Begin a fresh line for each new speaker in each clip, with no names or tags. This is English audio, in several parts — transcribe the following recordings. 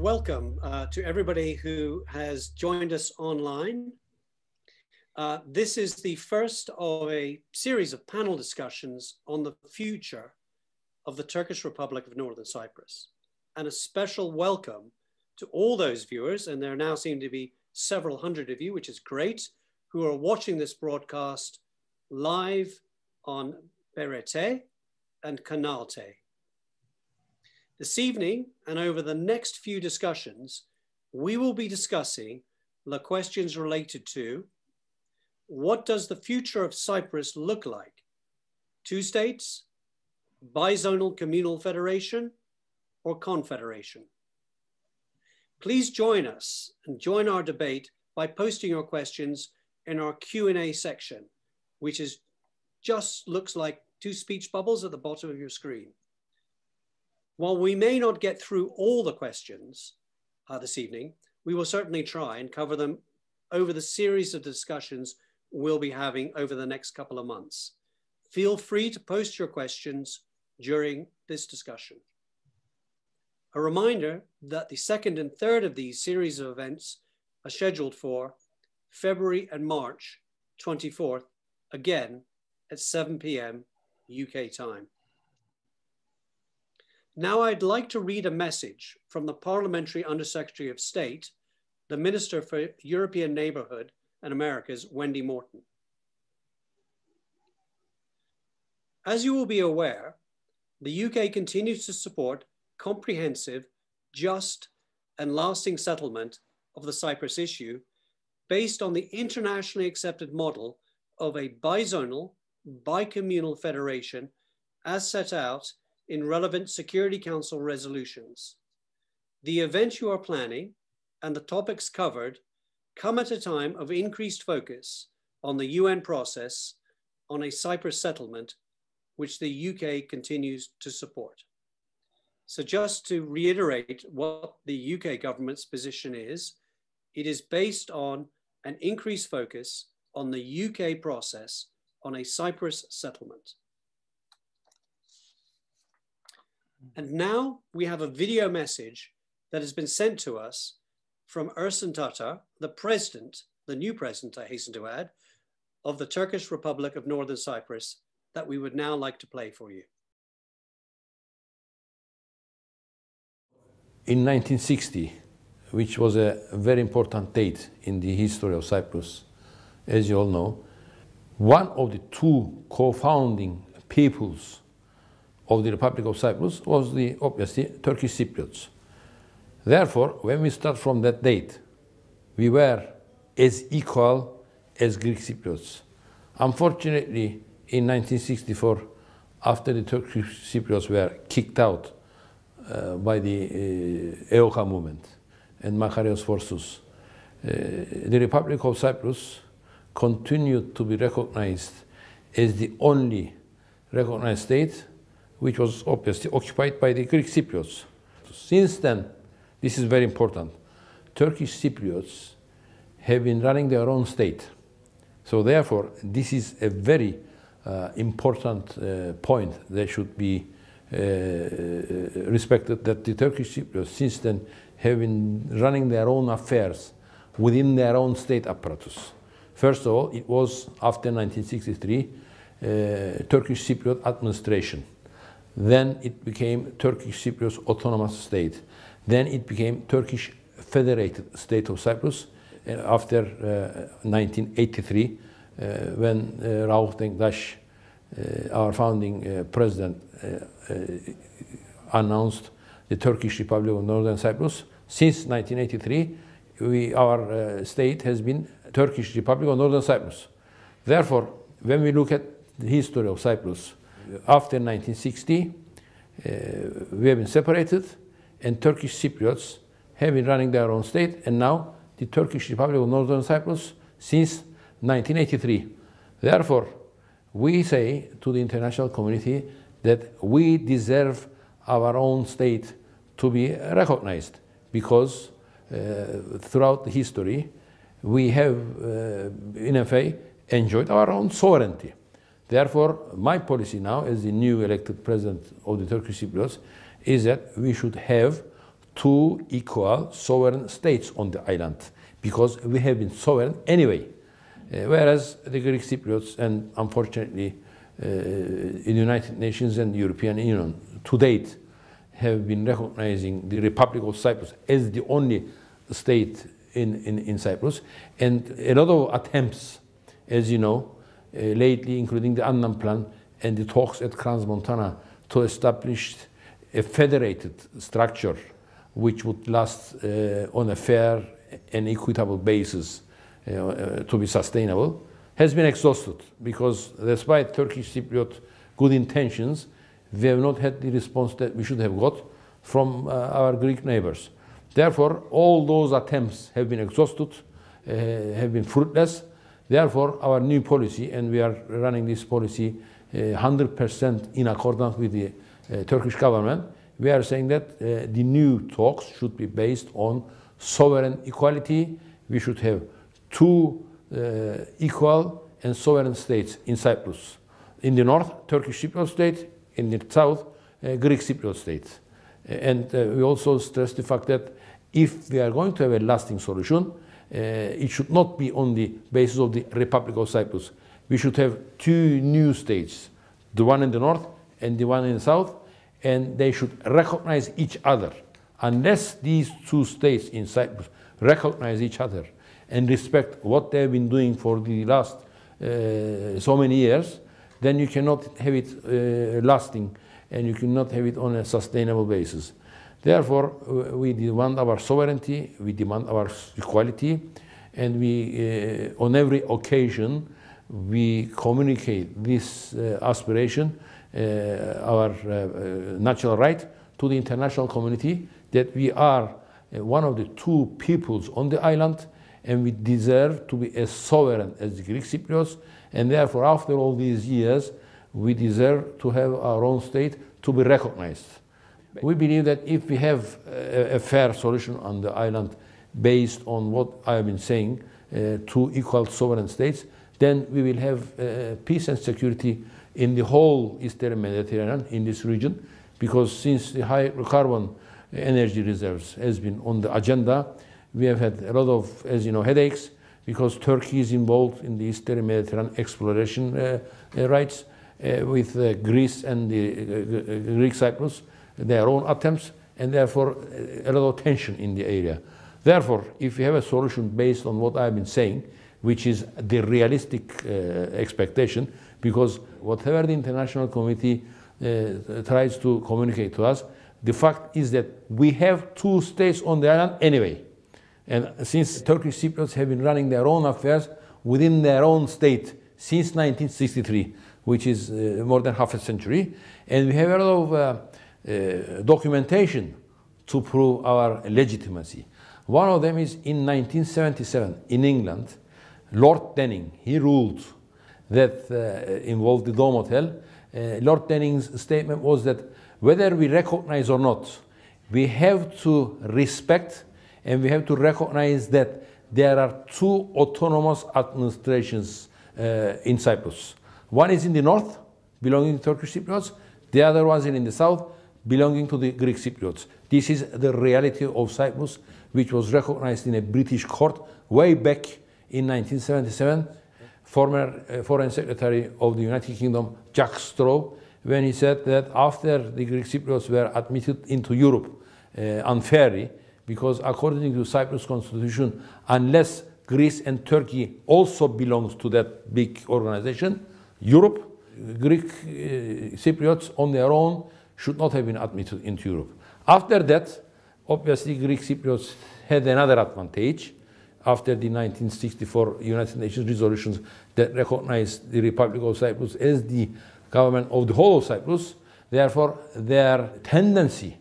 welcome to everybody who has joined us online. This is the first of a series of panel discussions on the future of the Turkish Republic of Northern Cyprus. And a special welcome to all those viewers, and there now seem to be several hundred of you, which is great, who are watching this broadcast live on BTCA and Kanal T'de. This evening, and over the next few discussions, we will be discussing the questions related to: what does the future of Cyprus look like? Two states, bizonal communal federation, or confederation? Please join us and join our debate by posting your questions in our Q&A section, which is just looks like two speech bubbles at the bottom of your screen. While we may not get through all the questions this evening, we will certainly try and cover them over the series of discussions we'll be having over the next couple of months. Feel free to post your questions during this discussion. A reminder that the second and third of these series of events are scheduled for February and March 24th, again at 7 p.m. UK time. Now I'd like to read a message from the Parliamentary Undersecretary of State, the Minister for European Neighbourhood and Americas, Wendy Morton. As you will be aware, the UK continues to support comprehensive, just and lasting settlement of the Cyprus issue based on the internationally accepted model of a bizonal, bicommunal federation as set out in relevant Security Council resolutions. The event you are planning and the topics covered come at a time of increased focus on the UN process on a Cyprus settlement, which the UK continues to support. So just to reiterate what the UK government's position is, it is based on an increased focus on the UK process on a Cyprus settlement. And now we have a video message that has been sent to us from Ersin Tatar, the president, the new president, I hasten to add, of the Turkish Republic of Northern Cyprus, that we would now like to play for you.
In 1960, which was a very important date in the history of Cyprus, as you all know, one of the two co-founding peoples of the Republic of Cyprus was the, obviously, Turkish Cypriots. Therefore, when we start from that date, we were as equal as Greek Cypriots. Unfortunately, in 1964, after the Turkish Cypriots were kicked out by the EOKA movement and Makarios forces, the Republic of Cyprus continued to be recognized as the only recognized state which was obviously occupied by the Greek Cypriots. Since then, this is very important, Turkish Cypriots have been running their own state. So therefore, this is a very important point that should be respected, that the Turkish Cypriots since then have been running their own affairs within their own state apparatus. First of all, it was after 1963 Turkish Cypriot administration. Then it became Turkish Cypriot autonomous state. Then it became Turkish Federated State of Cyprus after 1983 when Rauf Denktaş, our founding president, announced the Turkish Republic of Northern Cyprus. Since 1983, our state has been Turkish Republic of Northern Cyprus. Therefore, when we look at the history of Cyprus, after 1960, we have been separated, and Turkish Cypriots have been running their own state, and now the Turkish Republic of Northern Cyprus since 1983. Therefore, we say to the international community that we deserve our own state to be recognized, because throughout the history, we have, in effect, enjoyed our own sovereignty. Therefore, my policy now, as the new elected president of the Turkish Cypriots, is that we should have two equal sovereign states on the island, because we have been sovereign anyway. Whereas the Greek Cypriots, and unfortunately in the United Nations and the European Union to date, have been recognizing the Republic of Cyprus as the only state in Cyprus. And a lot of attempts, as you know, lately, including the Annan Plan and the talks at Crans-Montana, to establish a federated structure which would last on a fair and equitable basis to be sustainable, has been exhausted, because despite Turkish Cypriot good intentions, we have not had the response that we should have got from our Greek neighbors. Therefore, all those attempts have been exhausted, have been fruitless. Therefore, our new policy, and we are running this policy 100% in accordance with the Turkish government, we are saying that the new talks should be based on sovereign equality. We should have two equal and sovereign states in Cyprus. In the north, Turkish Cypriot state; in the south, Greek Cypriot state. And we also stress the fact that if we are going to have a lasting solution, it should not be on the basis of the Republic of Cyprus. We should have two new states, the one in the north and the one in the south, and they should recognize each other. Unless these two states in Cyprus recognize each other and respect what they have been doing for the last so many years, then you cannot have it lasting, and you cannot have it on a sustainable basis. Therefore, we demand our sovereignty, we demand our equality, and we, on every occasion, we communicate this aspiration, our natural right, to the international community, that we are one of the two peoples on the island, and we deserve to be as sovereign as the Greek Cypriots, and therefore, after all these years, we deserve to have our own state to be recognized. We believe that if we have a fair solution on the island based on what I have been saying, two equal sovereign states, then we will have peace and security in the whole Eastern Mediterranean, in this region, because since the high carbon energy reserves has been on the agenda, we have had a lot of, as you know, headaches, because Turkey is involved in the Eastern Mediterranean exploration rights with Greece and the Greek Cyprus, their own attempts, and therefore a lot of tension in the area. Therefore, if we have a solution based on what I've been saying, which is the realistic expectation, because whatever the international community tries to communicate to us, the fact is that we have two states on the island anyway. And since Turkish Cypriots have been running their own affairs within their own state since 1963, which is more than half a century, and we have a lot of documentation to prove our legitimacy. One of them is in 1977 in England, Lord Denning, he ruled that involved the Dome Hotel. Lord Denning's statement was that whether we recognize or not, we have to respect and we have to recognize that there are two autonomous administrations in Cyprus. One is in the north, belonging to Turkish Cypriots. The other one is in the south, belonging to the Greek Cypriots. This is the reality of Cyprus, which was recognized in a British court way back in 1977. Former Foreign Secretary of the United Kingdom, Jack Straw, when he said that after the Greek Cypriots were admitted into Europe unfairly, because according to Cyprus constitution, unless Greece and Turkey also belongs to that big organization, Europe, Greek Cypriots on their own should not have been admitted into Europe. After that, obviously Greek Cypriots had another advantage after the 1964 United Nations resolutions that recognized the Republic of Cyprus as the government of the whole of Cyprus. Therefore, their tendency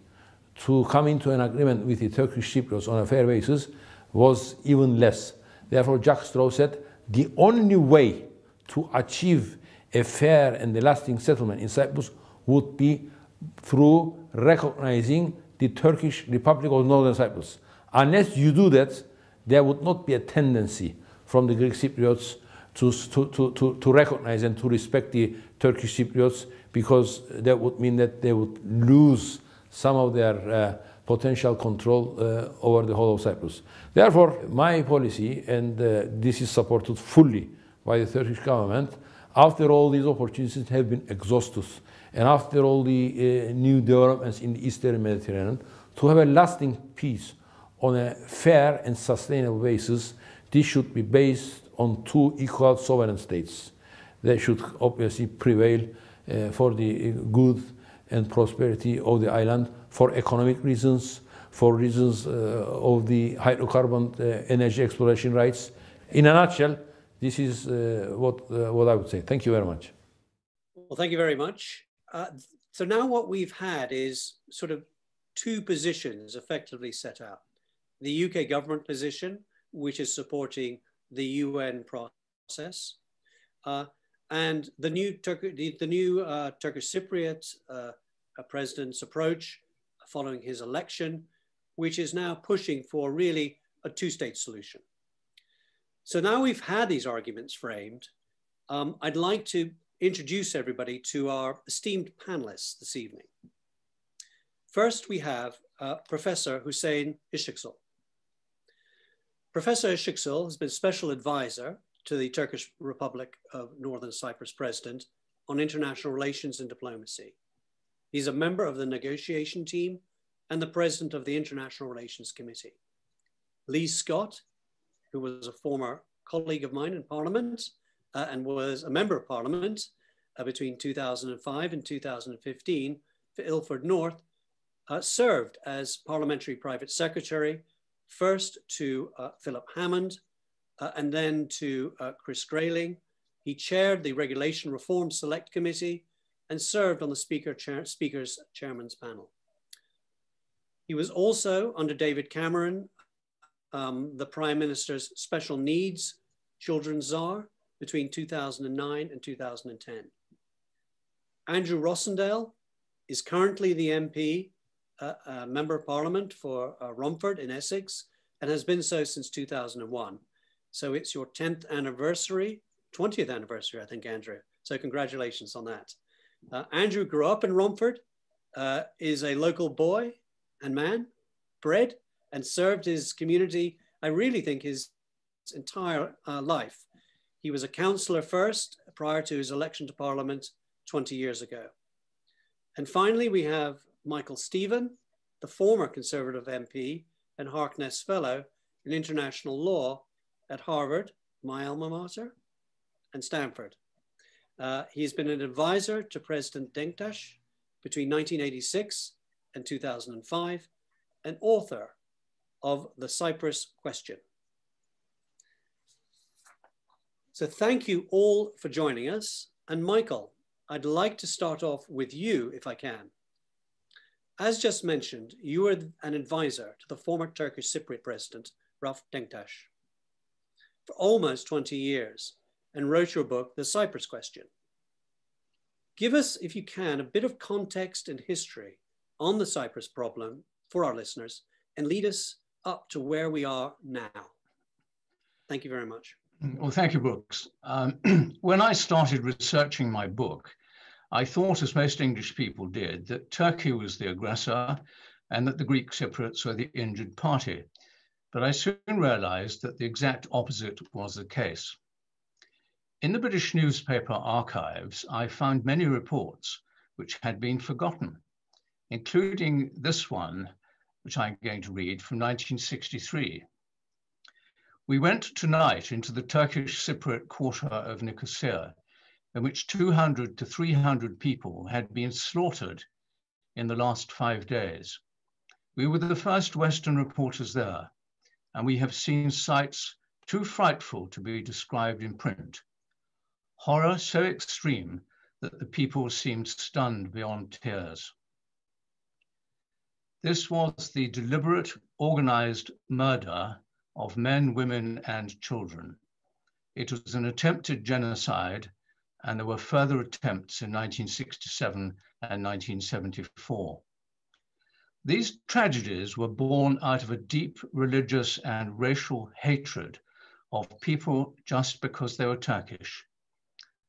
to come into an agreement with the Turkish Cypriots on a fair basis was even less. Therefore, Jack Straw said the only way to achieve a fair and a lasting settlement in Cyprus would be through recognizing the Turkish Republic of Northern Cyprus. Unless you do that, there would not be a tendency from the Greek Cypriots to recognize and to respect the Turkish Cypriots, because that would mean that they would lose some of their potential control over the whole of Cyprus. Therefore, my policy, and this is supported fully by the Turkish government, after all these opportunities have been exhausted, and after all the new developments in the Eastern Mediterranean, to have a lasting peace on a fair and sustainable basis, this should be based on two equal sovereign states. They should obviously prevail for the good and prosperity of the island, for economic reasons, for reasons of the hydrocarbon energy exploration rights. In a nutshell, this is what I would say. Thank you very much.
Well, thank you very much. So now what we've had is sort of two positions effectively set out. The UK government position, which is supporting the UN process, and the new Turkish Cypriot president's approach following his election, which is now pushing for really a two-state solution. So now we've had these arguments framed, I'd like to introduce everybody to our esteemed panelists this evening. First, we have Professor Hüseyin Işıksel. Professor Işıksel has been special advisor to the Turkish Republic of Northern Cyprus President on international relations and diplomacy. He's a member of the negotiation team and the president of the International Relations Committee. Lee Scott, who was a former colleague of mine in Parliament and was a member of Parliament between 2005 and 2015 for Ilford North, served as Parliamentary Private Secretary, first to Philip Hammond and then to Chris Grayling. He chaired the Regulation Reform Select Committee and served on the Speaker's Chairman's panel. He was also, under David Cameron, the Prime Minister's Special Needs Children's Czar between 2009 and 2010. Andrew Rossendale is currently the MP, Member of Parliament for Romford in Essex, and has been so since 2001. So it's your 10th anniversary, 20th anniversary, I think, Andrew. So congratulations on that. Andrew grew up in Romford, is a local boy and man, bred, and served his community, I really think, his entire life. He was a councillor first, prior to his election to Parliament 20 years ago. And finally, we have Michael Stephen, the former Conservative MP and Harkness Fellow in International Law at Harvard, my alma mater, and Stanford. He's been an advisor to President Denktaş between 1986 and 2005, and author of The Cyprus Question. So thank you all for joining us. And Michael, I'd like to start off with you, if I can. As just mentioned, you were an advisor to the former Turkish Cypriot president, Rauf Denktaş, for almost 20 years and wrote your book, The Cyprus Question. Give us, if you can, a bit of context and history on the Cyprus problem for our listeners and lead us up to where we are now. Thank you very much.
Well, thank you, Brooks. When I started researching my book, I thought, as most English people did, that Turkey was the aggressor and that the Greek Cypriots were the injured party. But I soon realized that the exact opposite was the case. In the British newspaper archives, I found many reports which had been forgotten, including this one, which I'm going to read, from 1963. We went tonight into the Turkish Cypriot quarter of Nicosia, in which 200 to 300 people had been slaughtered in the last 5 days. We were the first Western reporters there, and we have seen sights too frightful to be described in print. Horror so extreme that the people seemed stunned beyond tears. This was the deliberate, organized murder of men, women, and children. It was an attempted genocide, and there were further attempts in 1967 and 1974. These tragedies were born out of a deep religious and racial hatred of people just because they were Turkish,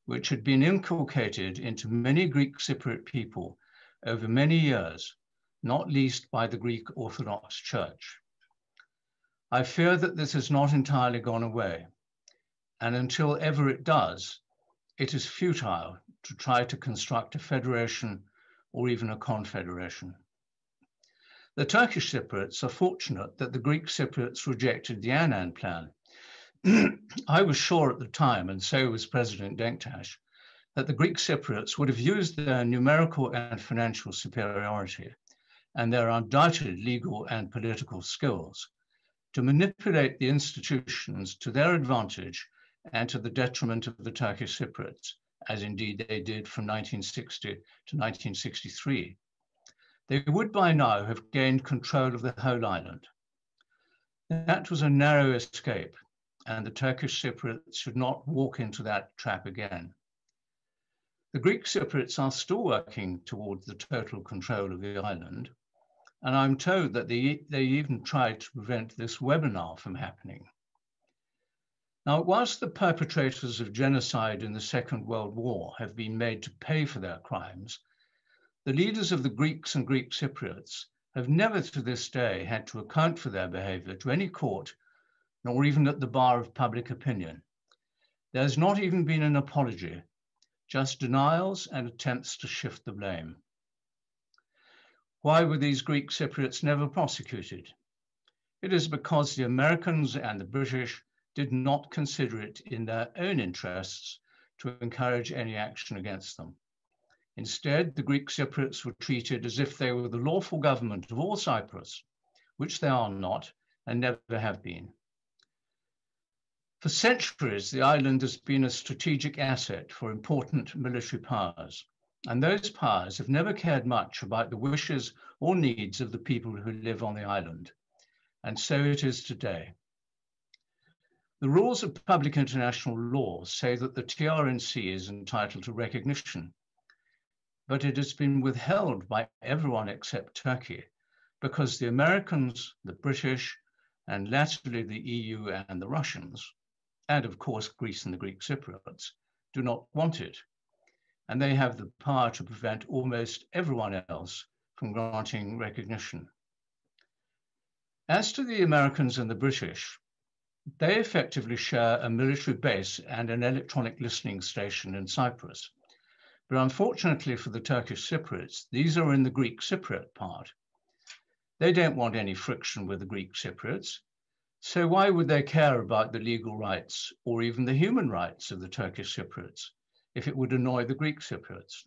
which had been inculcated into many Greek Cypriot people over many years not least by the Greek Orthodox Church. I fear that this has not entirely gone away, and until ever it does, it is futile to try to construct a federation or even a confederation. The Turkish Cypriots are fortunate that the Greek Cypriots rejected the Annan plan. I was sure at the time, and so was President Denktash, that the Greek Cypriots would have used their numerical and financial superiority and their undoubted legal and political skills to manipulate the institutions to their advantage and to the detriment of the Turkish Cypriots, as indeed they did from 1960 to 1963. They would by now have gained control of the whole island. That was a narrow escape, and the Turkish Cypriots should not walk into that trap again. The Greek Cypriots are still working towards the total control of the island, and I'm told that they even tried to prevent this webinar from happening. Now, whilst the perpetrators of genocide in the Second World War have been made to pay for their crimes, the leaders of the Greeks and Greek Cypriots have never to this day had to account for their behavior to any court, nor even at the bar of public opinion. There's not even been an apology, just denials and attempts to shift the blame. Why were these Greek Cypriots never prosecuted? It is because the Americans and the British did not consider it in their own interests to encourage any action against them. Instead, the Greek Cypriots were treated as if they were the lawful government of all Cyprus, which they are not and never have been. For centuries, the island has been a strategic asset for important military powers, and those powers have never cared much about the wishes or needs of the people who live on the island, and so it is today. The rules of public international law say that the TRNC is entitled to recognition, but it has been withheld by everyone except Turkey because the Americans, the British, and latterly the EU and the Russians, and of course Greece and the Greek Cypriots, do not want it. And they have the power to prevent almost everyone else from granting recognition. As to the Americans and the British, they effectively share a military base and an electronic listening station in Cyprus. But unfortunately for the Turkish Cypriots, these are in the Greek Cypriot part. They don't want any friction with the Greek Cypriots, so why would they care about the legal rights or even the human rights of the Turkish Cypriots if it would annoy the Greek Cypriots?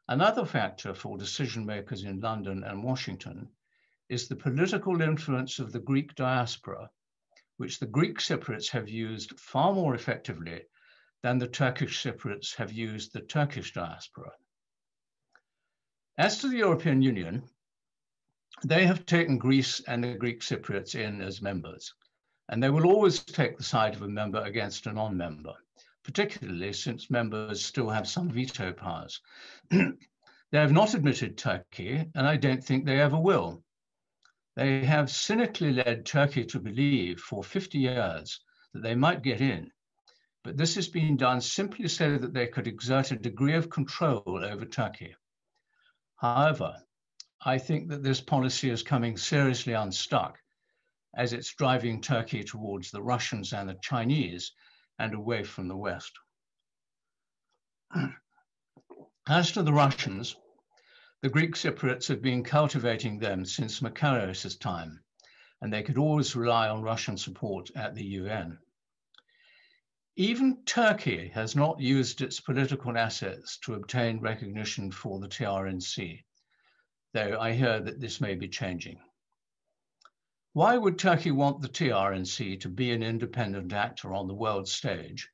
Another factor for decision makers in London and Washington is the political influence of the Greek diaspora, which the Greek Cypriots have used far more effectively than the Turkish Cypriots have used the Turkish diaspora. As to the European Union, they have taken Greece and the Greek Cypriots in as members, and they will always take the side of a member against a non-member, particularly since members still have some veto powers. They have not admitted Turkey, and I don't think they ever will. They have cynically led Turkey to believe for 50 years that they might get in, but this has been done simply so that they could exert a degree of control over Turkey. However, I think that this policy is coming seriously unstuck as it's driving Turkey towards the Russians and the Chinese and away from the West. As to the Russians, the Greek Cypriots have been cultivating them since Makarios's time, and they could always rely on Russian support at the UN. Even Turkey has not used its political assets to obtain recognition for the TRNC, though I hear that this may be changing. Why would Turkey want the TRNC to be an independent actor on the world stage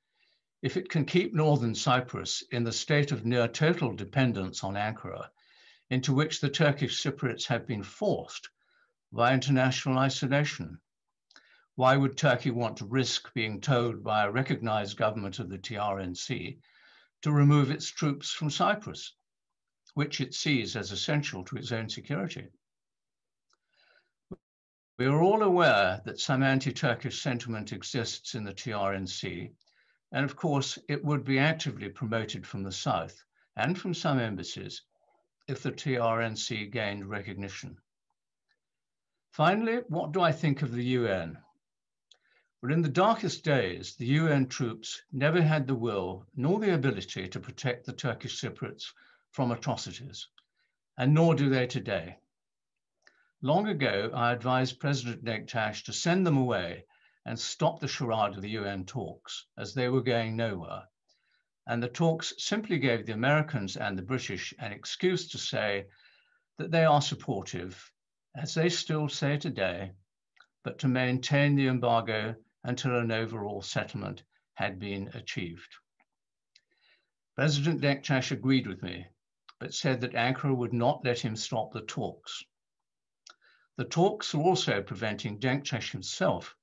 if it can keep Northern Cyprus in the state of near total dependence on Ankara, into which the Turkish Cypriots have been forced by international isolation? Why would Turkey want to risk being told by a recognized government of the TRNC to remove its troops from Cyprus, which it sees as essential to its own security? We are all aware that some anti-Turkish sentiment exists in the TRNC, and of course it would be actively promoted from the south and from some embassies if the TRNC gained recognition. Finally, what do I think of the UN? Well, in the darkest days, the UN troops never had the will nor the ability to protect the Turkish Cypriots from atrocities, and nor do they today. Long ago, I advised President Denktash to send them away and stop the charade of the UN talks, as they were going nowhere. And the talks simply gave the Americans and the British an excuse to say that they are supportive, as they still say today, but to maintain the embargo until an overall settlement had been achieved. President Denktash agreed with me, but said that Ankara would not let him stop the talks. The talks were also preventing Denktash himself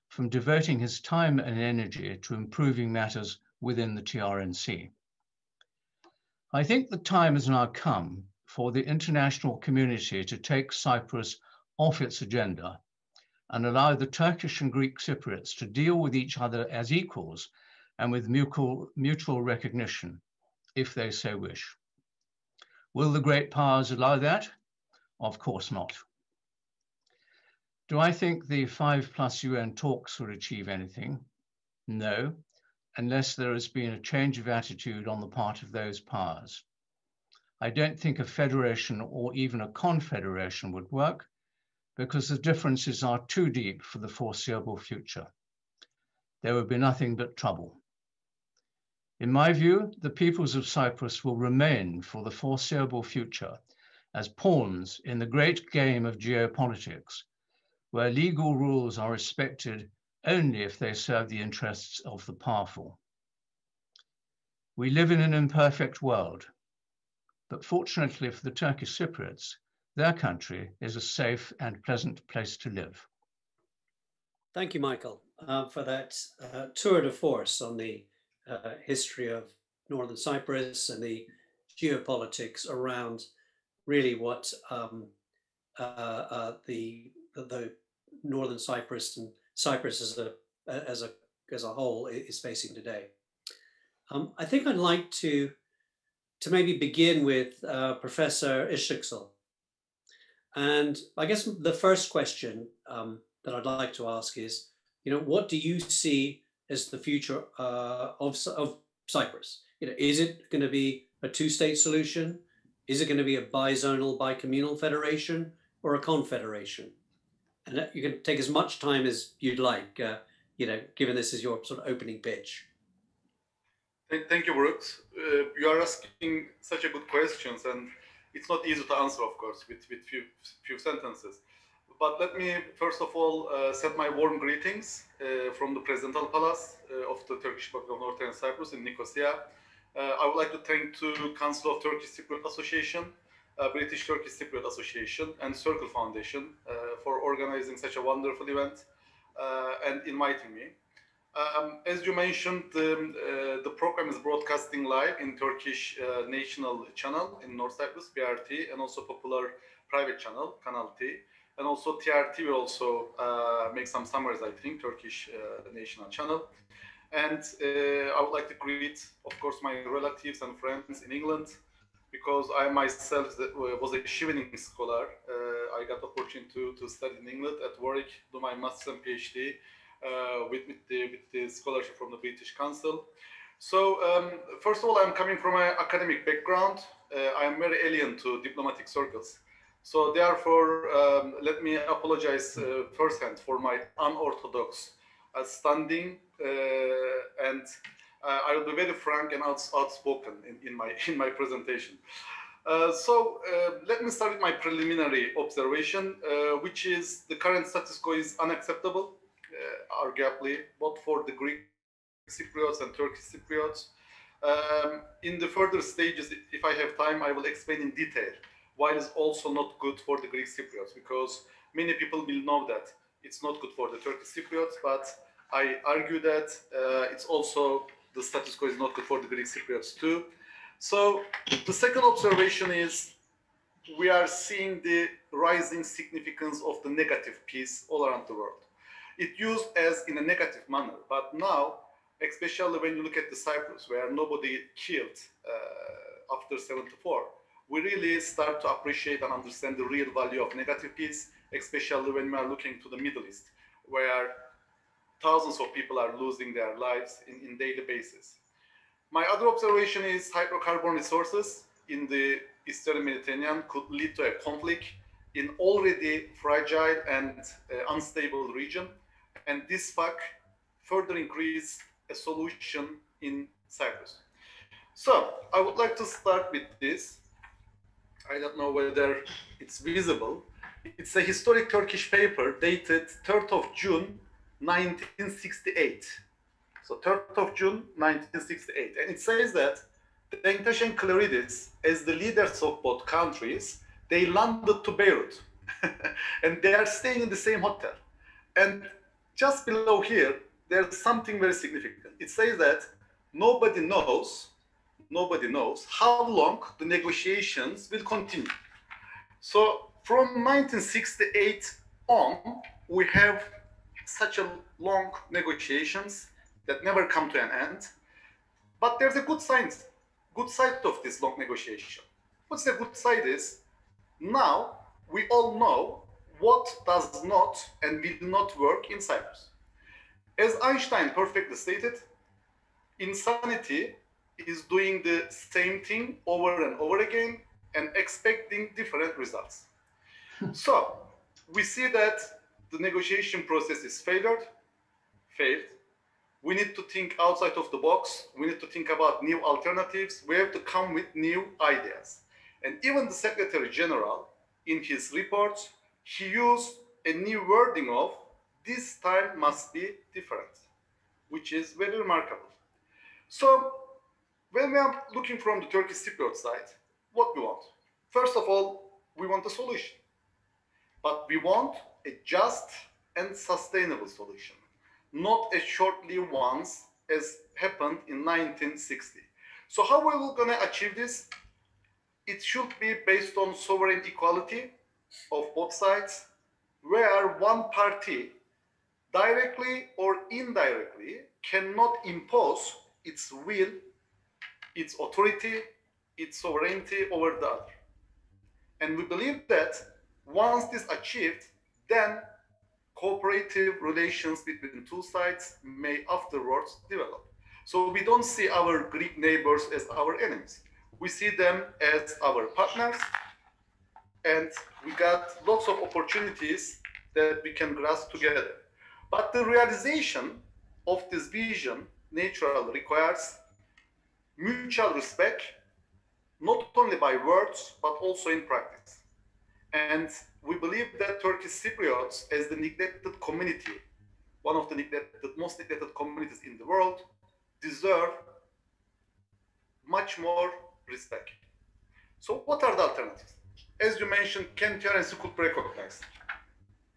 from devoting his time and energy to improving matters within the TRNC. I think the time has now come for the international community to take Cyprus off its agenda and allow the Turkish and Greek Cypriots to deal with each other as equals and with mutual recognition, if they so wish. Will the great powers allow that? Of course not. Do I think the 5+ UN talks will achieve anything? No, unless there has been a change of attitude on the part of those powers. I don't think a federation or even a confederation would work because the differences are too deep for the foreseeable future. There would be nothing but trouble. In my view, the peoples of Cyprus will remain for the foreseeable future as pawns in the great game of geopolitics, where legal rules are respected only if they serve the interests of the powerful. We live in an imperfect world, but fortunately for the Turkish Cypriots, their country is a safe and pleasant place to live.
Thank you, Michael, for that tour de force on the history of Northern Cyprus and the geopolitics around really what the Northern Cyprus and Cyprus as a whole is facing today. I think I'd like to maybe begin with Professor Işıksel. And I guess the first question that I'd like to ask is, what do you see as the future of Cyprus? Is it going to be a two-state solution? Is it going to be a bizonal, bicommunal federation or a confederation? And you can take as much time as you'd like, given this is your sort of opening pitch.
Thank you, Brooks. You are asking such a good questions, and it's not easy to answer, of course, with few sentences. But let me first of all set my warm greetings from the Presidential Palace of the Turkish Republic of Northern Cyprus in Nicosia. I would like to thank to Council of Turkish Cypriot Association, British Turkish Cypriot Association, and Circle Foundation for organizing such a wonderful event and inviting me. As you mentioned, the program is broadcasting live in Turkish national channel in North Cyprus, BRT, and also popular private channel, Kanal T. And also TRT will also make some summaries, I think, Turkish national channel. And I would like to greet, of course, my relatives and friends in England, because I myself was a Chevening scholar. I got the opportunity to study in England at Warwick, do my master's and PhD with the scholarship from the British Council. So first of all, I'm coming from an academic background. I am very alien to diplomatic circles. So therefore, let me apologize firsthand for my unorthodox standing, and I will be very frank and outspoken in my presentation. So let me start with my preliminary observation, which is the current status quo is unacceptable, arguably, both for the Greek Cypriots and Turkish Cypriots. In the further stages, if I have time, I will explain in detail why it's also not good for the Greek Cypriots, because many people will know that it's not good for the Turkish Cypriots, but I argue that it's also the status quo is not good for the Greek Cypriots too. So the second observation is we are seeing the rising significance of the negative peace all around the world. It used as in a negative manner, but now, especially when you look at the Cyprus, where nobody killed after 74, we really start to appreciate and understand the real value of negative peace, especially when we are looking to the Middle East, where thousands of people are losing their lives in daily basis. My other observation is hydrocarbon resources in the Eastern Mediterranean could lead to a conflict in already fragile and unstable region, and this fact further increase a solution in Cyprus. So I would like to start with this. I don't know whether it's visible. It's a historic Turkish paper dated 3rd of June 1968. So 3rd of June 1968. And it says that Denktaş and Klarides, as the leaders of both countries, they landed to Beirut. And they are staying in the same hotel. And just below here, there's something very significant. It says that nobody knows how long the negotiations will continue. So from 1968 on, we have such a long negotiations that never come to an end. But there's a good side of this long negotiation. What's the good side is, now we all know what does not and will not work in Cyprus. As Einstein perfectly stated, insanity is doing the same thing over and over again and expecting different results. So we see that the negotiation process is failed. We need to think outside of the box. We need to think about new alternatives. We have to come with new ideas. And even the Secretary General, in his report, he used a new wording of this time must be different, which is very remarkable. So when we are looking from the Turkish Cypriot side, what we want? First of all, we want a solution. But we want a just and sustainable solution, not a short-lived ones as happened in 1960. So how are we going to achieve this? It should be based on sovereign equality of both sides, where one party directly or indirectly cannot impose its will, its authority, its sovereignty over the other. And we believe that once this achieved, then cooperative relations between two sides may afterwards develop. So we don't see our Greek neighbors as our enemies. We see them as our partners, and we got lots of opportunities that we can grasp together. But the realization of this vision naturally requires mutual respect, not only by words, but also in practice. And we believe that Turkish Cypriots, as the neglected community, one of the most neglected communities in the world, deserve much more respect. So what are the alternatives? As you mentioned, can TRNC could recognize?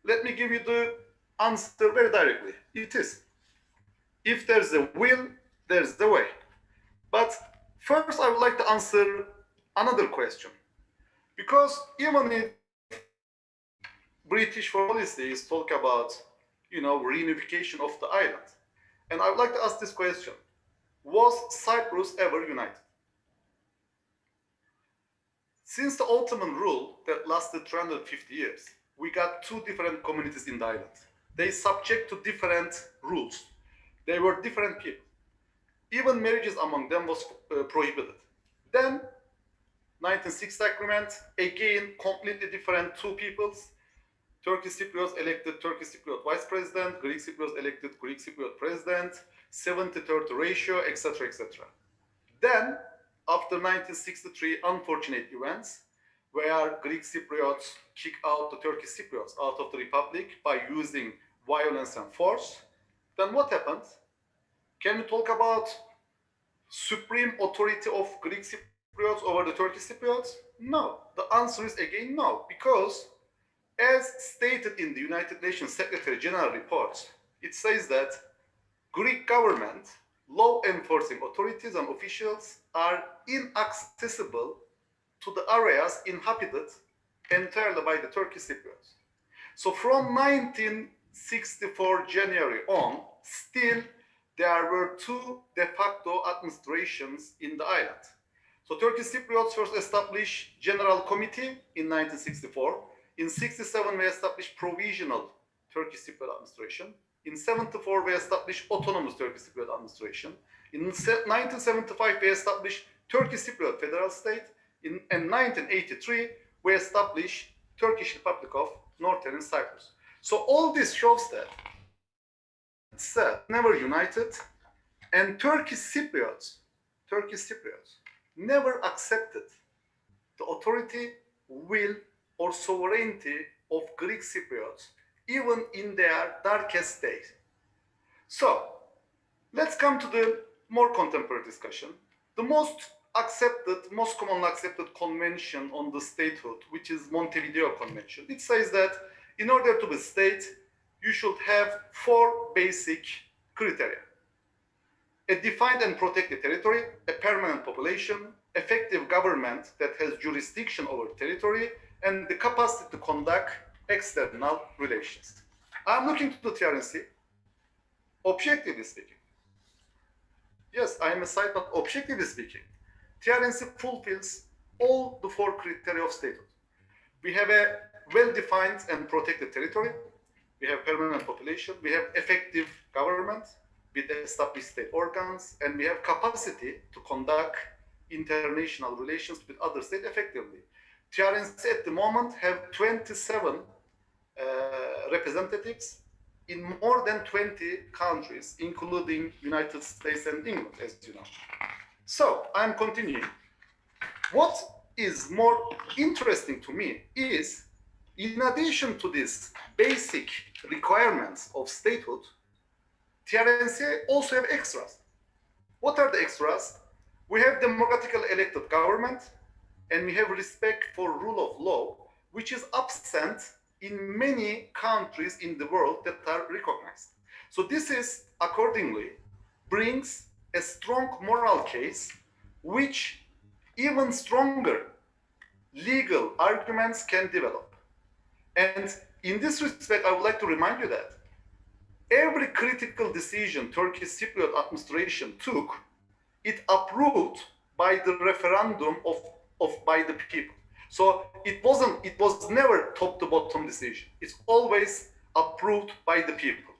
Let me give you the answer very directly. It is. If there's a will, there's the way. But first, I would like to answer another question. Because even if British policies talk about, reunification of the island, and I would like to ask this question: was Cyprus ever united? Since the Ottoman rule that lasted 350 years, we got two different communities in the island. They subject to different rules. They were different people. Even marriages among them was prohibited. Then, 1960 agreement, again, completely different two peoples. Turkish Cypriots elected Turkish Cypriot vice president, Greek Cypriots elected Greek Cypriot president, 70-30 ratio, etc., etc. Then, after 1963 unfortunate events, where Greek Cypriots kicked out the Turkish Cypriots out of the republic by using violence and force, then what happened? Can we talk about supreme authority of Greek Cypriots over the Turkish Cypriots? No. The answer is again no, because as stated in the United Nations Secretary General reports, it says that Greek government, law enforcing authorities and officials are inaccessible to the areas inhabited entirely by the Turkish Cypriots. So from 1964 January on, still there were two de facto administrations in the island. So Turkish Cypriots first established General Committee in 1964. In 67, we established Provisional Turkish Cypriot Administration. In 74, we established Autonomous Turkish Cypriot Administration. In 1975, we established Turkish Cypriot Federal State. In 1983, we established Turkish Republic of Northern Cyprus. So all this shows that never united, and Turkish Cypriots never accepted the authority, will, or sovereignty of Greek Cypriots, even in their darkest days. So, let's come to the more contemporary discussion. The most commonly accepted convention on the statehood, which is Montevideo Convention. It says that in order to be state, you should have 4 basic criteria: a defined and protected territory, a permanent population, effective government that has jurisdiction over territory, and the capacity to conduct external relations. I'm looking to the TRNC, objectively speaking. Yes, I am a side, but objectively speaking, TRNC fulfills all the 4 criteria of statehood. We have a well-defined and protected territory, we have permanent population, we have effective government with established state organs, and we have capacity to conduct international relations with other states effectively. TRNC at the moment have 27 representatives in more than 20 countries, including United States and England, as you know. So I'm continuing. What is more interesting to me is, in addition to these basic requirements of statehood, TRNC also have extras. What are the extras? We have democratically elected government, and we have respect for rule of law, which is absent in many countries in the world that are recognized. So this is, accordingly, brings a strong moral case, which even stronger legal arguments can develop. And in this respect, I would like to remind you that every critical decision Turkish Cypriot administration took, it approved by the referendum by the people. So it was never top to bottom decision. It's always approved by the people.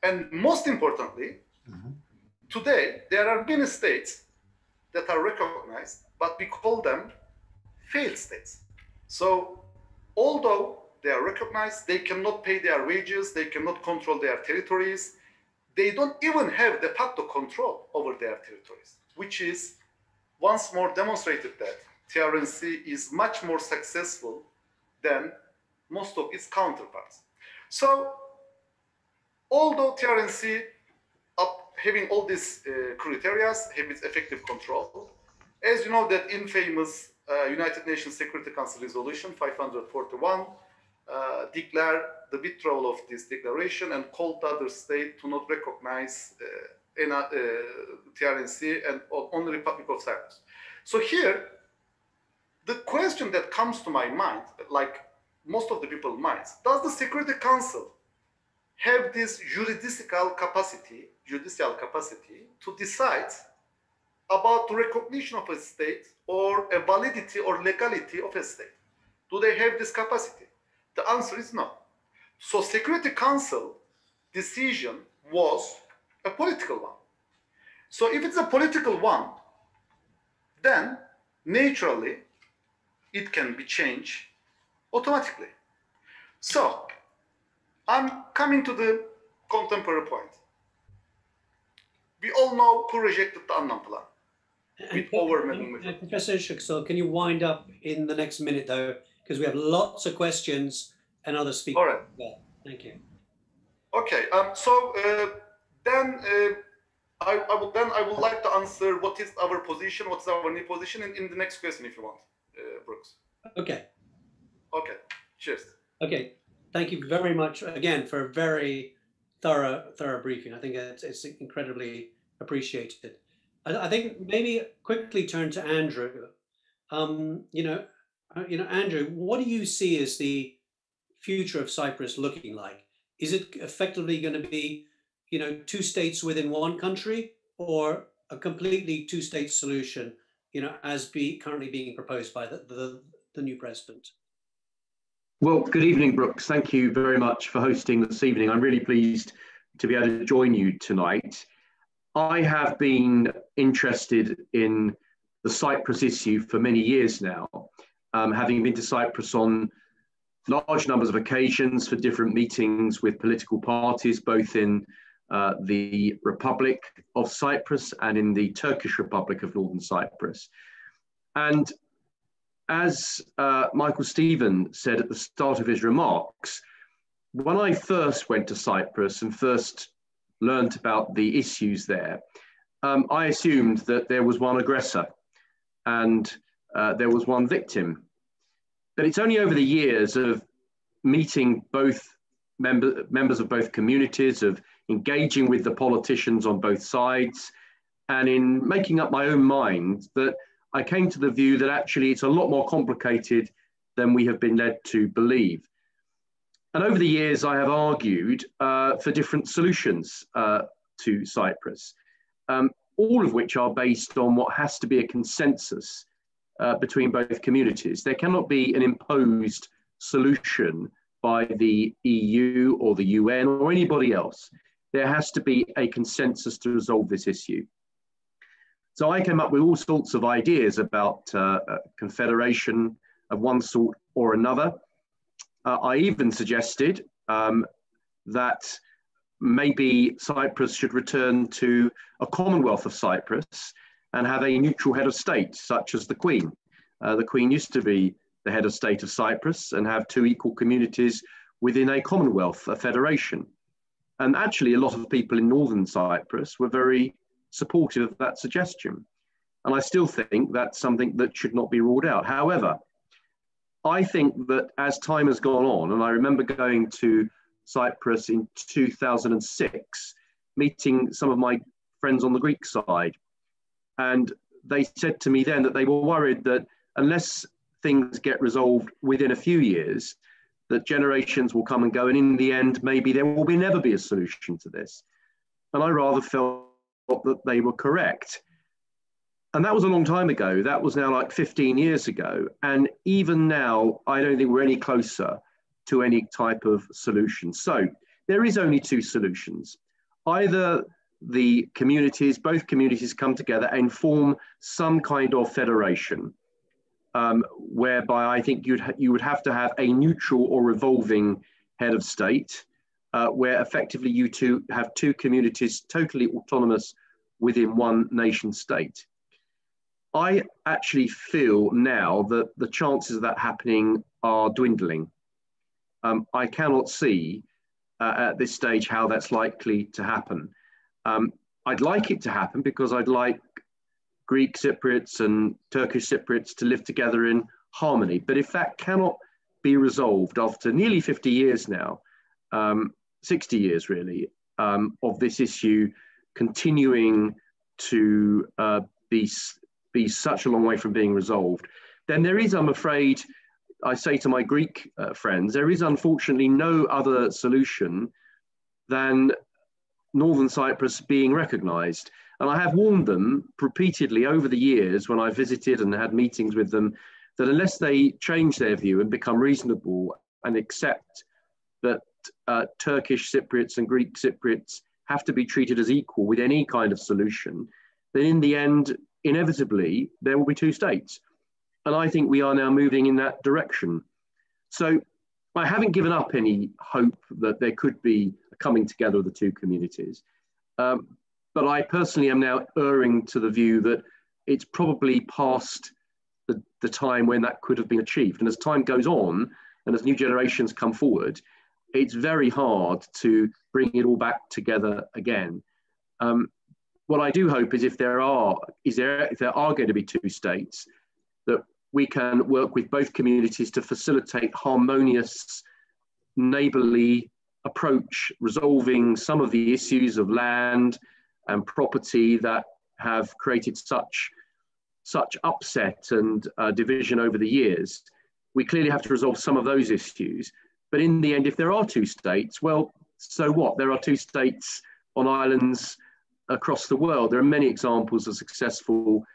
And most importantly, today there are many states that are recognized, but we call them failed states. So although they are recognized, they cannot pay their wages, they cannot control their territories, they don't even have de facto control over their territories, which is once more demonstrated that TRNC is much more successful than most of its counterparts. So, although TRNC, having all these criteria, have its effective control, as you know, that infamous United Nations Security Council Resolution 541 declared the withdrawal of this declaration and called the other state to not recognize TRNC and only Republic of Cyprus. So here, the question that comes to my mind, like most of the people's minds, does the Security Council have this judicial capacity to decide about the recognition of a state or a validity or legality of a state? Do they have this capacity? The answer is no. So Security Council decision was a political one. So if it's a political one, then naturally it can be changed automatically. So I'm coming to the contemporary point. We all know who rejected the Annan Plan.
Professor Şıksel, can you wind up in the next minute though, because we have lots of questions and other speakers.
All right.
Yeah, thank you.
Okay. Then I would like to answer what is our position, what's our new position in the next question, if you want, Brooks.
Okay.
Okay. Cheers.
Okay. Thank you very much again for a very thorough briefing. I think it's incredibly appreciated. I think maybe quickly turn to Andrew. Andrew, what do you see as the future of Cyprus looking like? Is it effectively going to be, 2 states within one country, or a completely 2-state solution as currently being proposed by the new president?
Well, good evening, Brooks. Thank you very much for hosting this evening. I'm really pleased to be able to join you tonight. I have been interested in the Cyprus issue for many years now, having been to Cyprus on large numbers of occasions for different meetings with political parties, both in the Republic of Cyprus and in the Turkish Republic of Northern Cyprus. And as Michael Stephen said at the start of his remarks, when I first went to Cyprus and first learned about the issues there, I assumed that there was one aggressor and there was one victim. But it's only over the years of meeting both members of both communities, of engaging with the politicians on both sides, and in making up my own mind, that I came to the view that actually it's a lot more complicated than we have been led to believe. And over the years, I have argued for different solutions to Cyprus, all of which are based on what has to be a consensus between both communities. There cannot be an imposed solution by the EU or the UN or anybody else. There has to be a consensus to resolve this issue. So I came up with all sorts of ideas about confederation of one sort or another. I even suggested that maybe Cyprus should return to a Commonwealth of Cyprus and have a neutral head of state, such as the Queen. The Queen used to be the head of state of Cyprus and have two equal communities within a Commonwealth, a federation. And actually, a lot of people in Northern Cyprus were very supportive of that suggestion. And I still think that's something that should not be ruled out. However, I think that as time has gone on, and I remember going to Cyprus in 2006, meeting some of my friends on the Greek side, and they said to me then that they were worried that unless things get resolved within a few years, that generations will come and go, and in the end, maybe there will never be a solution to this. And I rather felt that they were correct. And that was a long time ago. That was now like 15 years ago. And even now, I don't think we're any closer to any type of solution. So there is only two solutions. Either the communities, both communities come together and form some kind of federation, whereby I think you would have to have a neutral or revolving head of state, where effectively you have two communities totally autonomous within one nation state. I actually feel now that the chances of that happening are dwindling. I cannot see at this stage how that's likely to happen. I'd like it to happen because I'd like Greek Cypriots and Turkish Cypriots to live together in harmony. But if that cannot be resolved after nearly 50 years now, 60 years really, of this issue continuing to be such a long way from being resolved, then there is, I'm afraid, I say to my Greek friends, there is unfortunately no other solution than Northern Cyprus being recognised. And I have warned them repeatedly over the years when I visited and had meetings with them that unless they change their view and become reasonable and accept that Turkish Cypriots and Greek Cypriots have to be treated as equal with any kind of solution, then in the end, inevitably, there will be two states. And I think we are now moving in that direction. So I haven't given up any hope that there could be a coming together of the two communities. But I personally am now erring to the view that it's probably past the time when that could have been achieved. And as time goes on, and as new generations come forward, it's very hard to bring it all back together again. What I do hope is if there are going to be two states, that we can work with both communities to facilitate harmonious, neighbourly approach, resolving some of the issues of land and property that have created such upset and division over the years. We clearly have to resolve some of those issues. But in the end, if there are two states, well, so what? There are two states on islands across the world. There are many examples of successful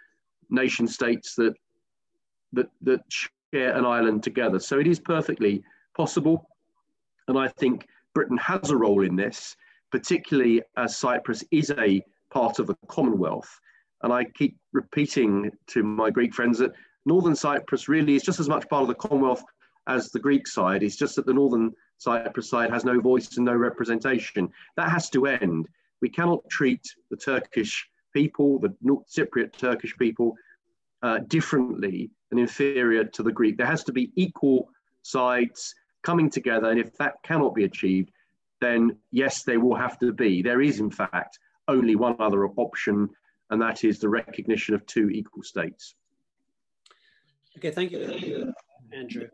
nation states that share an island together. So it is perfectly possible. And I think Britain has a role in this, particularly as Cyprus is a part of the Commonwealth. And I keep repeating to my Greek friends that Northern Cyprus really is just as much part of the Commonwealth as the Greek side. It's just that the Northern Cyprus side has no voice and no representation. That has to end. We cannot treat the Turkish people, the North Cypriot Turkish people, differently and inferior to the Greek. There has to be equal sides coming together. And if that cannot be achieved, then yes, there will have to be. There is, in fact, only one other option, and that is the recognition of two equal states.
Okay, thank you, Andrew.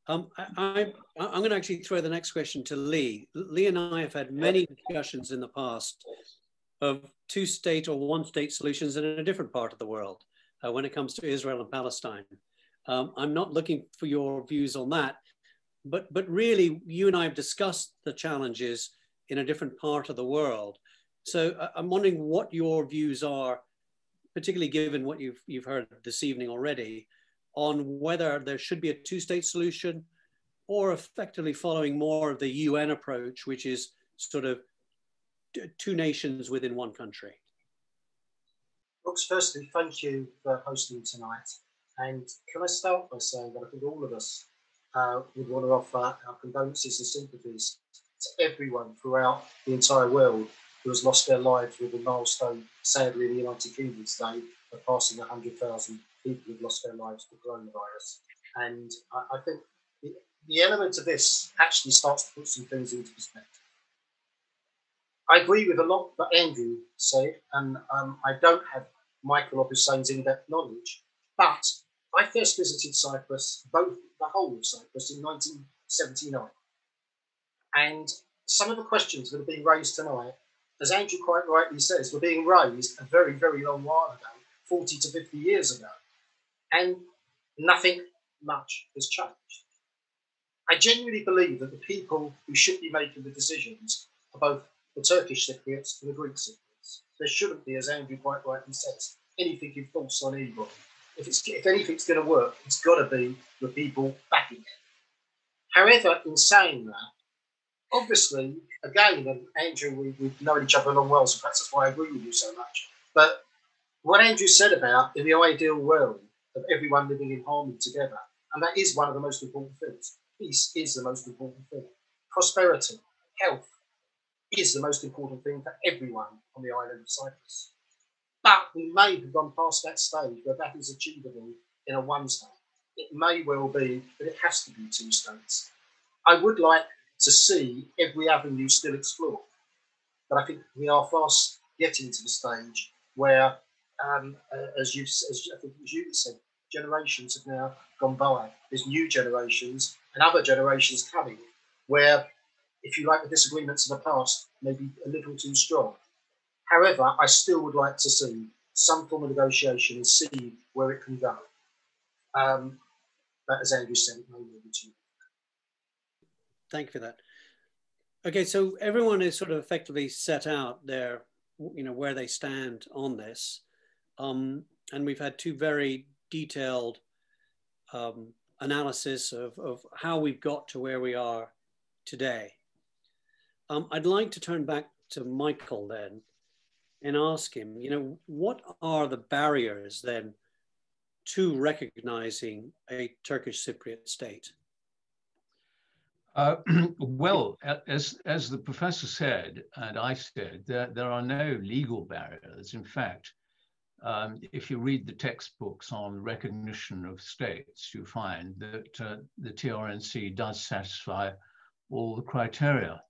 I'm going to actually throw the next question to Lee. Lee and I have had many discussions in the past of two-state or one-state solutions in a different part of the world when it comes to Israel and Palestine. I'm not looking for your views on that, but really you and I have discussed the challenges in a different part of the world. So I'm wondering what your views are, particularly given what you've heard this evening already, on whether there should be a two-state solution or effectively following more of the UN approach, which is sort of two nations within one country.
Brooks, firstly, thank you for hosting tonight. And can I start by saying that I think all of us would want to offer our condolences and sympathies to everyone throughout the entire world who has lost their lives with a milestone, sadly, in the United Kingdom today, of passing 100,000 people who've lost their lives to coronavirus. And I think the element of this actually starts to put some things into perspective. I agree with a lot that Andrew said, and I don't have Michael or Hussein's in-depth knowledge, but I first visited Cyprus, the whole of Cyprus, in 1979. And some of the questions that have been raised tonight, as Andrew quite rightly says, were being raised a very, very long while ago, 40 to 50 years ago. And nothing much has changed. I genuinely believe that the people who should be making the decisions are both the Turkish Cypriots and the Greek Cypriots. There shouldn't be, as Andrew quite rightly says, anything enforced on anybody. If anything's going to work, it's got to be the people backing it. However, in saying that, obviously, again, and Andrew, we've known each other long well, so perhaps that's why I agree with you so much. But what Andrew said about in the ideal world of everyone living in harmony together, and that is one of the most important things. Peace is the most important thing. Prosperity, health is the most important thing for everyone on the island of Cyprus. But we may have gone past that stage where that is achievable in a one state. It may well be that it has to be two states. I would like to see every avenue still explored, but I think we are fast getting to the stage where, as I think you said, generations have now gone by. There's new generations and other generations coming where, if you like, the disagreements of the past may be a little too strong. However, I still would like to see some form of negotiation and see where it can go. But as Andrew said, it may be too.
Thank you for that. Okay, so everyone is sort of effectively set out their, where they stand on this. And we've had two very detailed analysis of how we've got to where we are today. I'd like to turn back to Michael then and ask him, what are the barriers then to recognizing a Turkish Cypriot state?
Well, as the professor said, and I said, there are no legal barriers. In fact, if you read the textbooks on recognition of states, you find that the TRNC does satisfy all the criteria.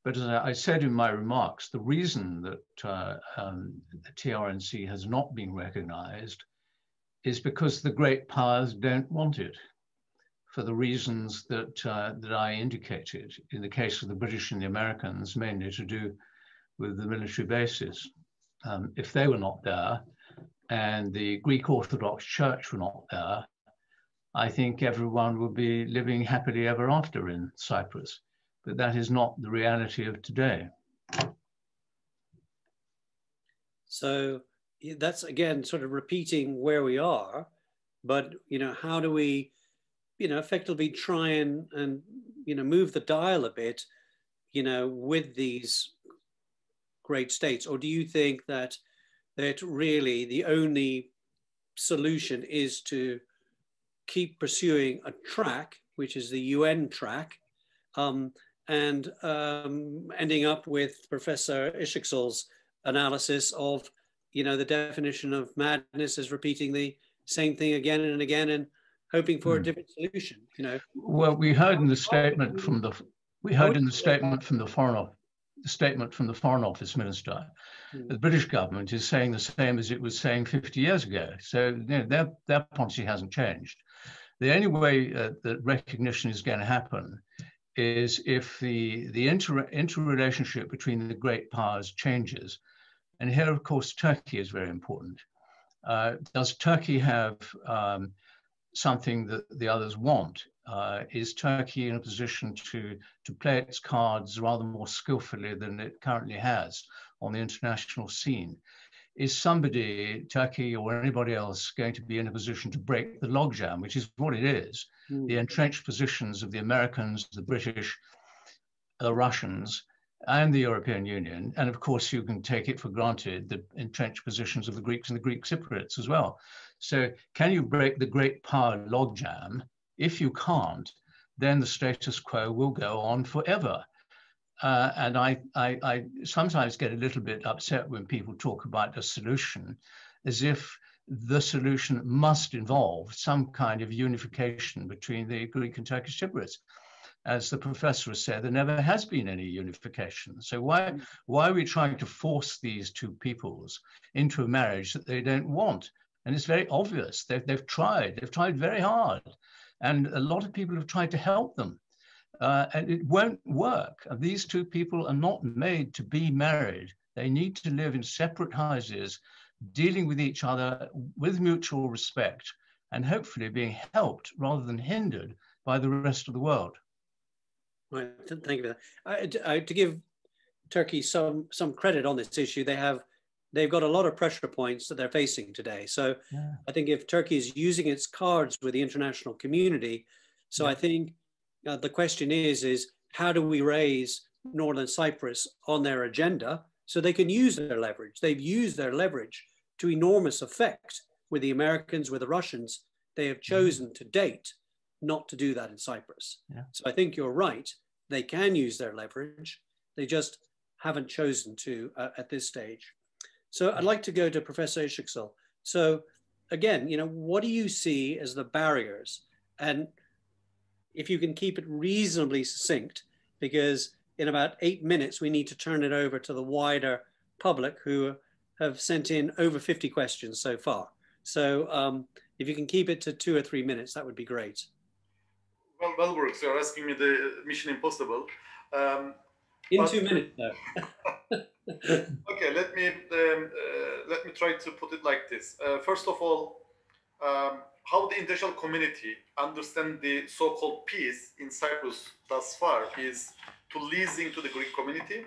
But as I said in my remarks, the reason that the TRNC has not been recognized is because the great powers don't want it, for the reasons that I indicated, in the case of the British and the Americans, mainly to do with the military bases. If they were not there and the Greek Orthodox Church were not there, I think everyone would be living happily ever after in Cyprus. But that is not the reality of today.
So that's again sort of repeating where we are, but how do we effectively try and move the dial a bit with these great states? Or do you think that really the only solution is to keep pursuing a track, which is the UN track, and ending up with Professor Ishiksel's analysis of the definition of madness is repeating the same thing again and again and hoping for a different solution?
Well, we heard in the statement from the Foreign Office Minister, the British government is saying the same as it was saying 50 years ago. So their policy hasn't changed. The only way that recognition is going to happen is if the interrelationship between the great powers changes. And here, of course, Turkey is very important. Does Turkey have something that the others want? Is Turkey in a position to play its cards rather more skillfully than it currently has on the international scene? Is somebody, Turkey or anybody else, going to be in a position to break the logjam, which is what it is, the entrenched positions of the Americans, the British, the Russians, and the European Union? And of course, you can take it for granted the entrenched positions of the Greeks and the Greek Cypriots as well. So can you break the great power logjam? If you can't, then the status quo will go on forever. And I sometimes get a little bit upset when people talk about a solution as if the solution must involve some kind of unification between the Greek and Turkish Cypriots. As the professor has said, there never has been any unification. So why are we trying to force these two peoples into a marriage that they don't want? And it's very obvious. They've tried very hard. And a lot of people have tried to help them. And it won't work. These two people are not made to be married. They need to live in separate houses, dealing with each other with mutual respect, and hopefully being helped rather than hindered by the rest of the world.
Right, thank you for that. To give Turkey some credit on this issue, they've got a lot of pressure points that they're facing today. So yeah. I think if Turkey is using its cards with the international community, I think the question is how do we raise Northern Cyprus on their agenda so they can use their leverage? They've used their leverage to enormous effect with the Americans, with the Russians. They have chosen to date not to do that in Cyprus. Yeah. So I think you're right. They can use their leverage. They just haven't chosen to at this stage. So I'd like to go to Professor Ishiksel. So again, what do you see as the barriers? And if you can keep it reasonably succinct, because in about 8 minutes, we need to turn it over to the wider public who have sent in over 50 questions so far. So if you can keep it to 2 or 3 minutes, that would be great.
Well, Brooks, you're asking me the mission impossible.
In 2 minutes, though.
Okay, let me try to put it like this. First of all, how the international community understand the so-called peace in Cyprus thus far is to listen to the Greek community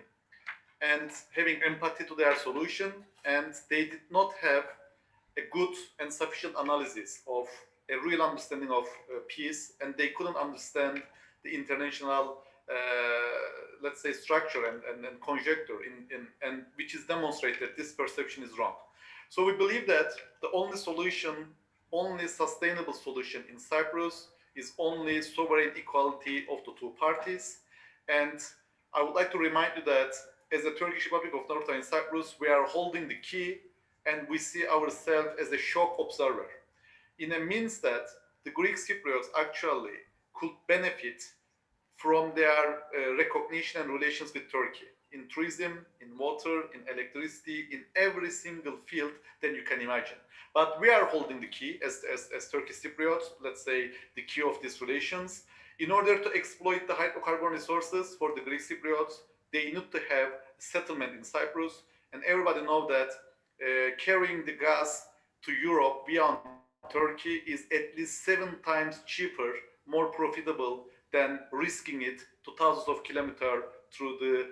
and having empathy to their solution, and they did not have a good and sufficient analysis of a real understanding of peace, and they couldn't understand the international let's say structure and conjecture and which is demonstrated this perception is wrong. So we believe that the only solution, only sustainable solution in Cyprus is only sovereign equality of the two parties. And I would like to remind you that as the Turkish Republic of Northern Cyprus, we are holding the key and we see ourselves as a shock observer. In a means that the Greek Cypriots actually could benefit from their recognition and relations with Turkey in tourism, in water, in electricity, in every single field that you can imagine. But we are holding the key as Turkish Cypriots, let's say the key of these relations. In order to exploit the hydrocarbon resources for the Greek Cypriots, they need to have settlement in Cyprus. And everybody knows that carrying the gas to Europe beyond Turkey is at least 7 times cheaper, more profitable than risking it to thousands of kilometers through the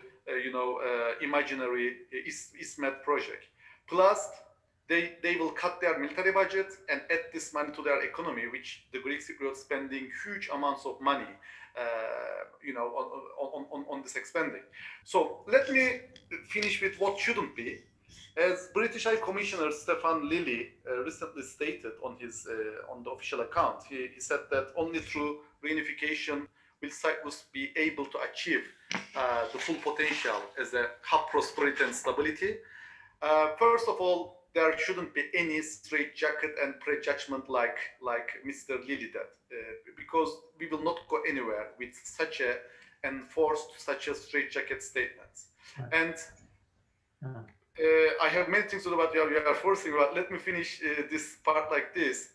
imaginary ISMET project. Plus, they will cut their military budget and add this money to their economy, which the Greek Cypriots spending huge amounts of money, on this expending. So let me finish with what shouldn't be. As British High Commissioner Stefan Lilly recently stated on his on the official account, he said that only through reunification will Cyprus be able to achieve the full potential as a hub prosperity and stability. First of all, there shouldn't be any straitjacket and prejudgment like Mr. Lilly did, because we will not go anywhere with such a enforced, such a straitjacket statements. Right. And I have many things to do, but you are forcing. But let me finish this part like this.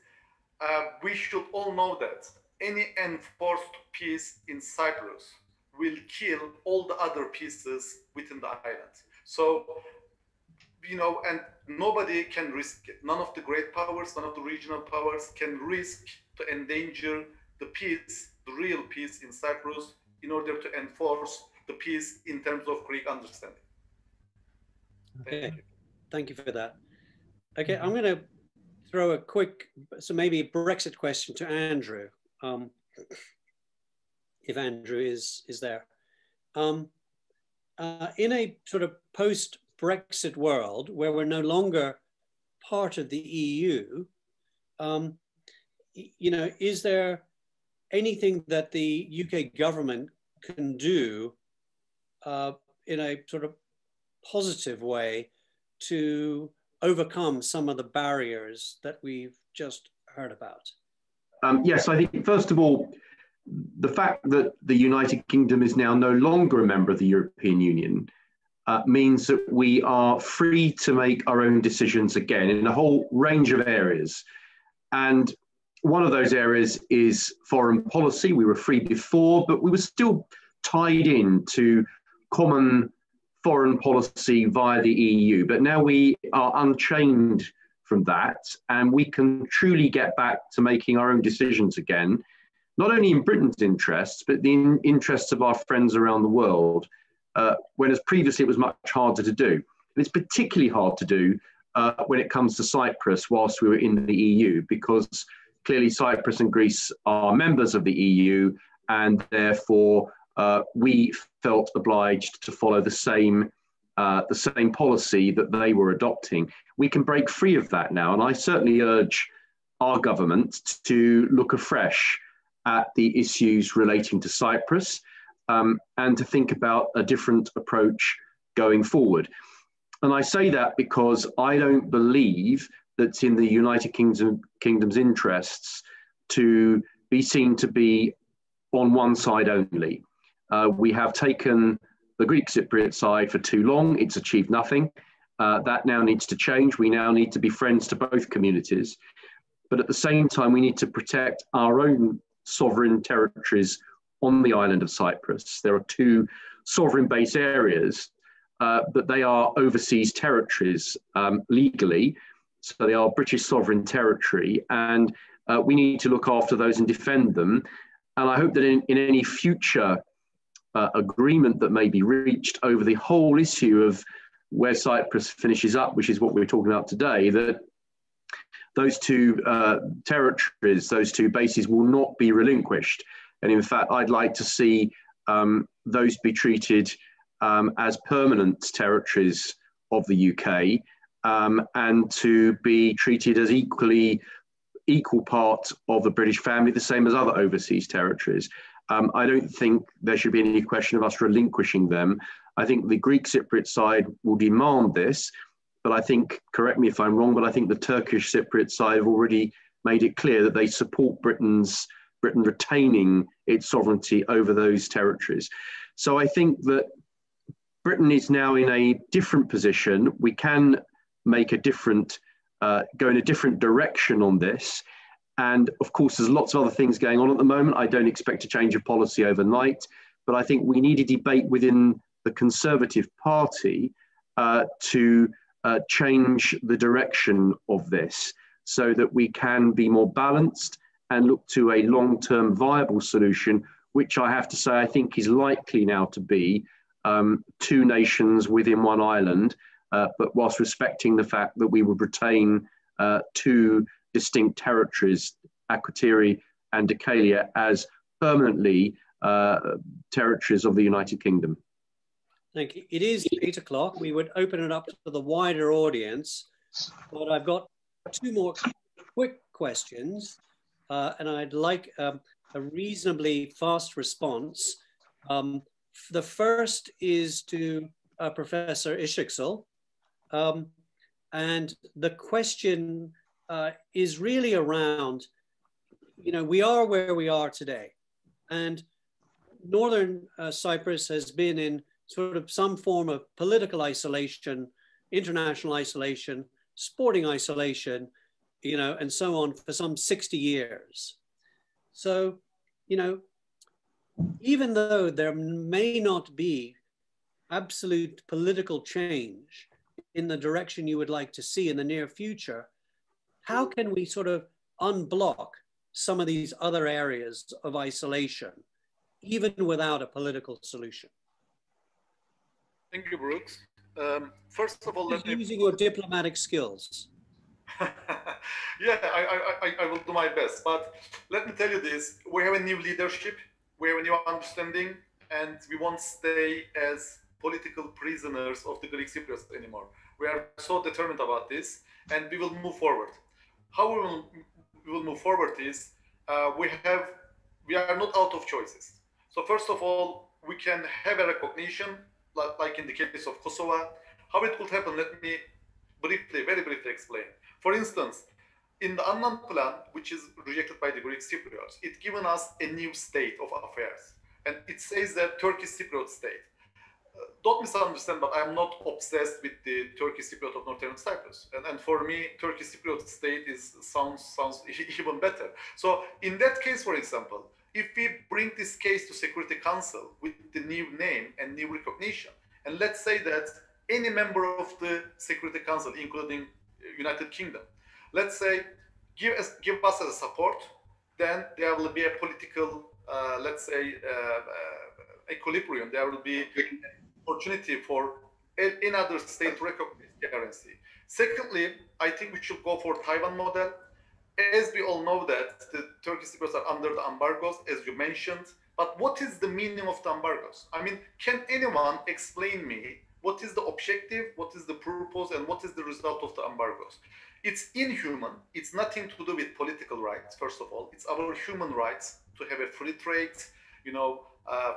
We should all know that any enforced peace in Cyprus will kill all the other pieces within the island. So, and nobody can risk it. None of the great powers, none of the regional powers can risk to endanger the peace, the real peace in Cyprus, in order to enforce the peace in terms of Greek understanding.
Thank you for that. Okay, I'm going to throw a quick, so maybe a Brexit question to Andrew, if Andrew is there. In a sort of post-Brexit world where we're no longer part of the EU, is there anything that the UK government can do in a sort of positive way to overcome some of the barriers that we've just heard about?
Yes, I think first of all, the fact that the United Kingdom is now no longer a member of the European Union means that we are free to make our own decisions again in a whole range of areas. And one of those areas is foreign policy. We were free before, but we were still tied in to common foreign policy via the EU. But now we are unchained from that, and we can truly get back to making our own decisions again, not only in Britain's interests, but the interests of our friends around the world, whereas previously it was much harder to do. And it's particularly hard to do when it comes to Cyprus whilst we were in the EU, because clearly Cyprus and Greece are members of the EU, and therefore we felt obliged to follow the same policy that they were adopting. We can break free of that now, and I certainly urge our government to look afresh at the issues relating to Cyprus and to think about a different approach going forward. And I say that because I don't believe that's in the United Kingdom's interests to be seen to be on one side only. We have taken the Greek Cypriot side for too long. It's achieved nothing. That now needs to change. We now need to be friends to both communities. But at the same time, we need to protect our own sovereign territories on the island of Cyprus. There are two sovereign base areas, but they are overseas territories legally. So they are British sovereign territory, and we need to look after those and defend them. And I hope that in any future agreement that may be reached over the whole issue of where Cyprus finishes up, which is what we're talking about today, that those two territories, those two bases will not be relinquished. And in fact, I'd like to see those be treated as permanent territories of the UK, and to be treated as equal part of the British family, the same as other overseas territories. I don't think there should be any question of us relinquishing them. I think the Greek Cypriot side will demand this, but I think, correct me if I'm wrong, but I think the Turkish Cypriot side have already made it clear that they support Britain retaining its sovereignty over those territories. So I think that Britain is now in a different position. We can make a different, go in a different direction on this. And of course, there's lots of other things going on at the moment. I don't expect a change of policy overnight, but I think we need a debate within the Conservative Party to change the direction of this so that we can be more balanced and look to a long-term viable solution, which I have to say, I think is likely now to be two nations within one island, but whilst respecting the fact that we would retain two distinct territories, Akrotiri and Deucalion, as permanently territories of the United Kingdom.
Thank you. It is 8 o'clock. We would open it up to the wider audience, but I've got two more quick questions, and I'd like a reasonably fast response. The first is to Professor Işıksel, and the question is really around, we are where we are today, and Northern Cyprus has been in sort of some form of political isolation, international isolation, sporting isolation, and so on for some 60 years. So, even though there may not be absolute political change in the direction you would like to see in the near future, how can we sort of unblock some of these other areas of isolation, even without a political solution?
Thank you, Brooks. First of all, let me...
Using your diplomatic skills.
Yeah, I will do my best. But let me tell you this, we have a new leadership, we have a new understanding, and we won't stay as political prisoners of the Greek Cypriots anymore. We are so determined about this, and we will move forward. How we will move forward is, we are not out of choices. So first of all, we can have a recognition, like in the case of Kosovo. How it could happen, let me very briefly explain. For instance, in the Annan plan, which is rejected by the Greek Cypriots, it given us a new state of affairs. And it says that Turkish Cypriot state. Don't misunderstand, but I'm not obsessed with the Turkish Cypriot of Northern Cyprus. And for me, Turkish Cypriot state sounds even better. So in that case, for example, if we bring this case to Security Council with the new name and new recognition, and let's say that any member of the Security Council, including United Kingdom, let's say, give us as a support, then there will be a political, let's say, equilibrium. There will be an opportunity for another state to recognize currency. Secondly, I think we should go for Taiwan model. As we all know that the Turkish Cypriots are under the embargoes, as you mentioned, but what is the meaning of the embargoes? I mean, can anyone explain me what is the objective, what is the purpose, and what is the result of the embargoes? It's inhuman. It's nothing to do with political rights, first of all. It's our human rights to have a free trade,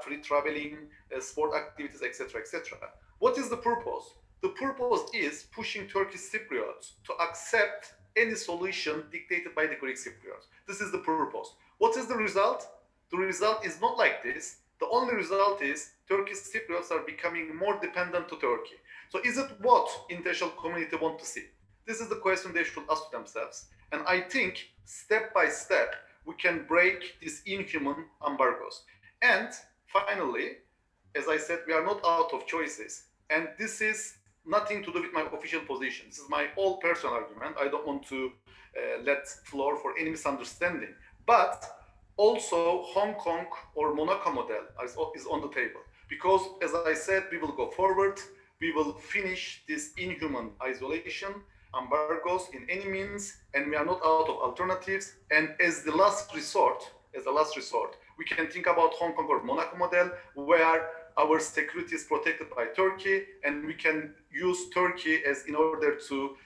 free traveling, sport activities, etc., etc. What is the purpose? The purpose is pushing Turkish Cypriots to accept any solution dictated by the Greek Cypriots. This is the purpose. What is the result? The result is not like this. The only result is Turkish Cypriots are becoming more dependent to Turkey. So is it what international community want to see? This is the question they should ask themselves. And I think step by step, we can break these inhuman embargoes. And finally, as I said, we are not out of choices. And this is nothing to do with my official position. This is my all personal argument. I don't want to let floor for any misunderstanding. But also Hong Kong or Monaco model is on the table. Because as I said, we will go forward. We will finish this inhuman isolation, embargoes in any means, and we are not out of alternatives. And as the last resort, we can think about Hong Kong or Monaco model, where our security is protected by Turkey, and we can use Turkey as in order to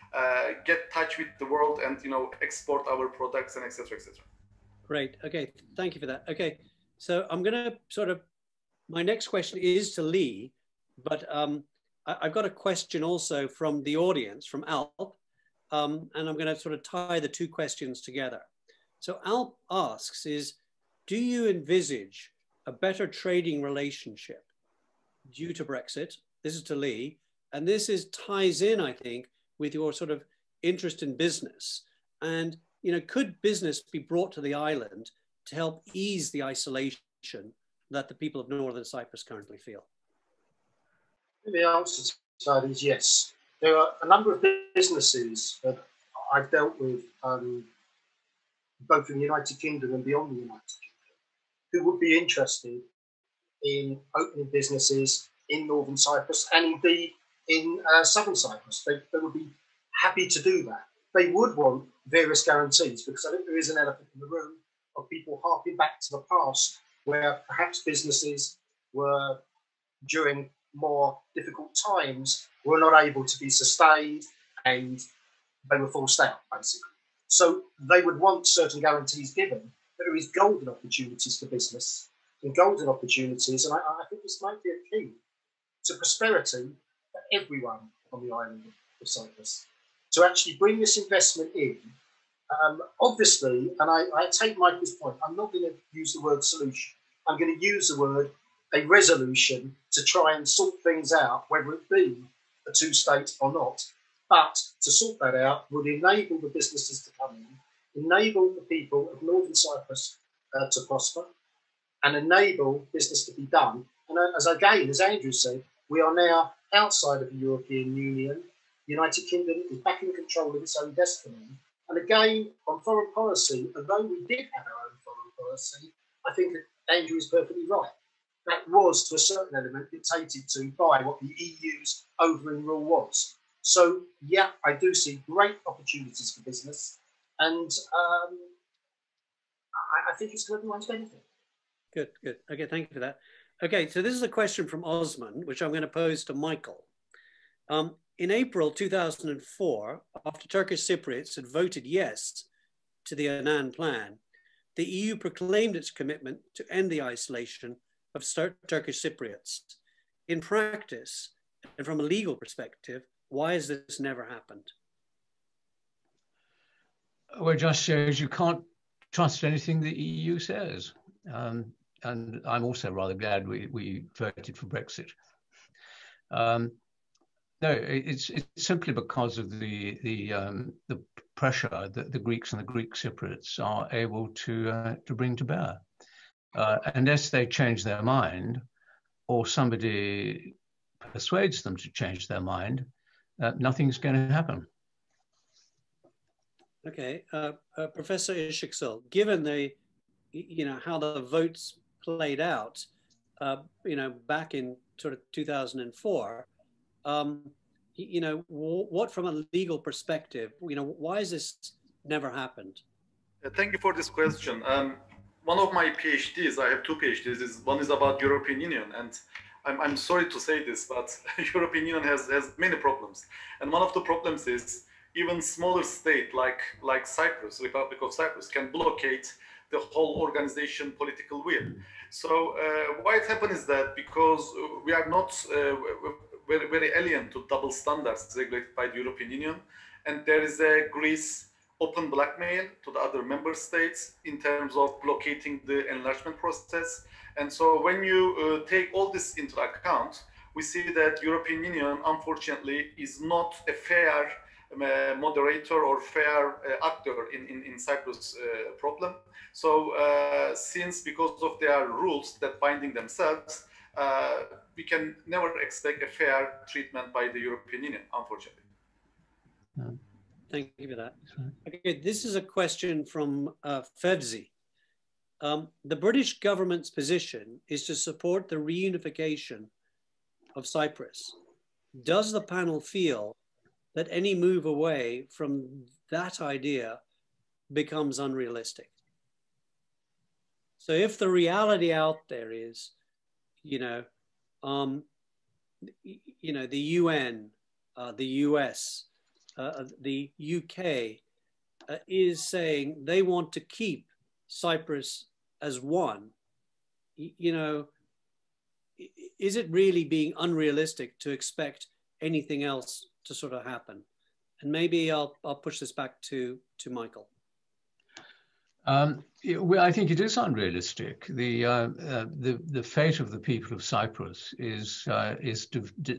get touch with the world and export our products and etc. etc.
Great. Okay, thank you for that. Okay, so I'm going to my next question is to Lee, but I've got a question also from the audience, from Alp, and I'm going to sort of tie the two questions together. So Alp asks do you envisage a better trading relationship due to Brexit? This is to Lee, and this ties in, I think, with your sort of interest in business. And, could business be brought to the island to help ease the isolation that the people of Northern Cyprus currently feel?
The answer to that is yes. There are a number of businesses that I've dealt with, both in the United Kingdom and beyond the United Kingdom, who would be interested in opening businesses in Northern Cyprus and indeed in southern Cyprus. They would be happy to do that. They would want various guarantees, because I think there is an elephant in the room of people harping back to the past where perhaps businesses were, during more difficult times, were not able to be sustained and they were forced out, basically. So they would want certain guarantees given, but there is golden opportunities for business and golden opportunities, and I think this might be a key to prosperity for everyone on the island of Cyprus, to actually bring this investment in. Obviously, and I take Michael's point, I'm not going to use the word solution. I'm going to use the word a resolution to try and sort things out, whether it be a two-state or not. But to sort that out would enable the businesses to come in, enable the people of Northern Cyprus to prosper, and enable business to be done. And as Andrew said, we are now outside of the European Union. The United Kingdom is back in control of its own destiny. And again, on foreign policy, although we did have our own foreign policy, I think that Andrew is perfectly right. That was, to a certain element, dictated to by what the EU's overriding rule was. So, yeah, I do see great opportunities for business, and I think it's to everyone's benefit.
Good. Okay, thank you for that. Okay, so this is a question from Osman, which I'm going to pose to Michael. In April 2004, after Turkish Cypriots had voted yes to the Annan plan, the EU proclaimed its commitment to end the isolation of Turkish Cypriots. In practice, and from a legal perspective, why has this never happened?
Well, it just shows you can't trust anything the EU says. And I'm also rather glad we voted for Brexit. No, it's simply because of the pressure that the Greeks and the Greek Cypriots are able to bring to bear. Unless they change their mind, or somebody persuades them to change their mind, nothing's going to happen.
Okay, Professor Işıksel, given how the votes played out, back in sort of 2004, what from a legal perspective, why has this never happened?
Thank you for this question. One of my PhDs, I have two PhDs, one is about European Union, and I'm sorry to say this, but European Union has many problems. And one of the problems is even smaller state like Cyprus, Republic of Cyprus, can blockade the whole organization political will. So why it happens is that because we are not very alien to double standards regulated by the European Union, and there is a Greece open blackmail to the other member states in terms of blockading the enlargement process. And so when you take all this into account, we see that European Union, unfortunately, is not a fair moderator or fair actor in Cyprus problem. So since because of their rules that binding themselves, we can never expect a fair treatment by the European Union, unfortunately.
Thank you for that. Okay, this is a question from Fevzi. The British government's position is to support the reunification of Cyprus. Does the panel feel that any move away from that idea becomes unrealistic? So if the reality out there is, the UN, the US, the UK is saying they want to keep Cyprus as one, is it really being unrealistic to expect anything else to sort of happen? And maybe I'll push this back to Michael.
Well, I think it is unrealistic. The fate of the people of Cyprus is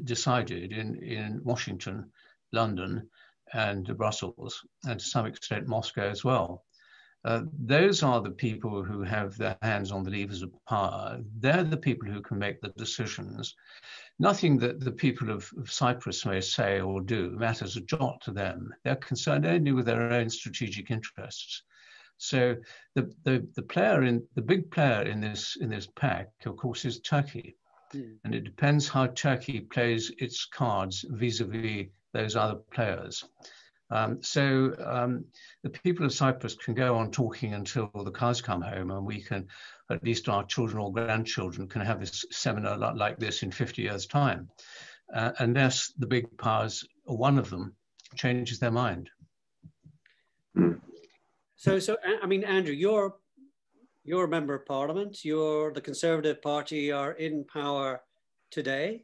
decided in Washington, London, and Brussels, and to some extent Moscow as well. Those are the people who have their hands on the levers of power. They're the people who can make the decisions. Nothing that the people of Cyprus may say or do matters a jot to them. They're concerned only with their own strategic interests. So the big player in this pack, of course, is Turkey. And it depends how Turkey plays its cards vis-a-vis those other players. The people of Cyprus can go on talking until the cows come home, and we can, at least our children or grandchildren, can have this seminar like this in 50 years' time, unless the big powers, or one of them, changes their mind.
So I mean, Andrew, you're a member of Parliament. The Conservative Party are in power today.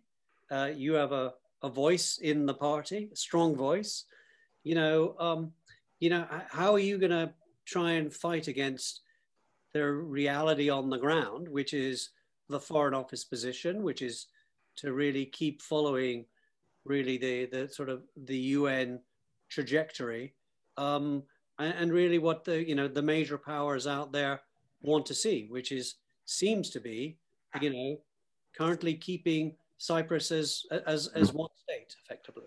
You have a voice in the party, a strong voice. How are you going to try and fight against the reality on the ground, which is the Foreign Office position, which is to really keep following really the sort of the UN trajectory, and really what the major powers out there want to see, which seems to be, currently keeping Cyprus as one state, effectively.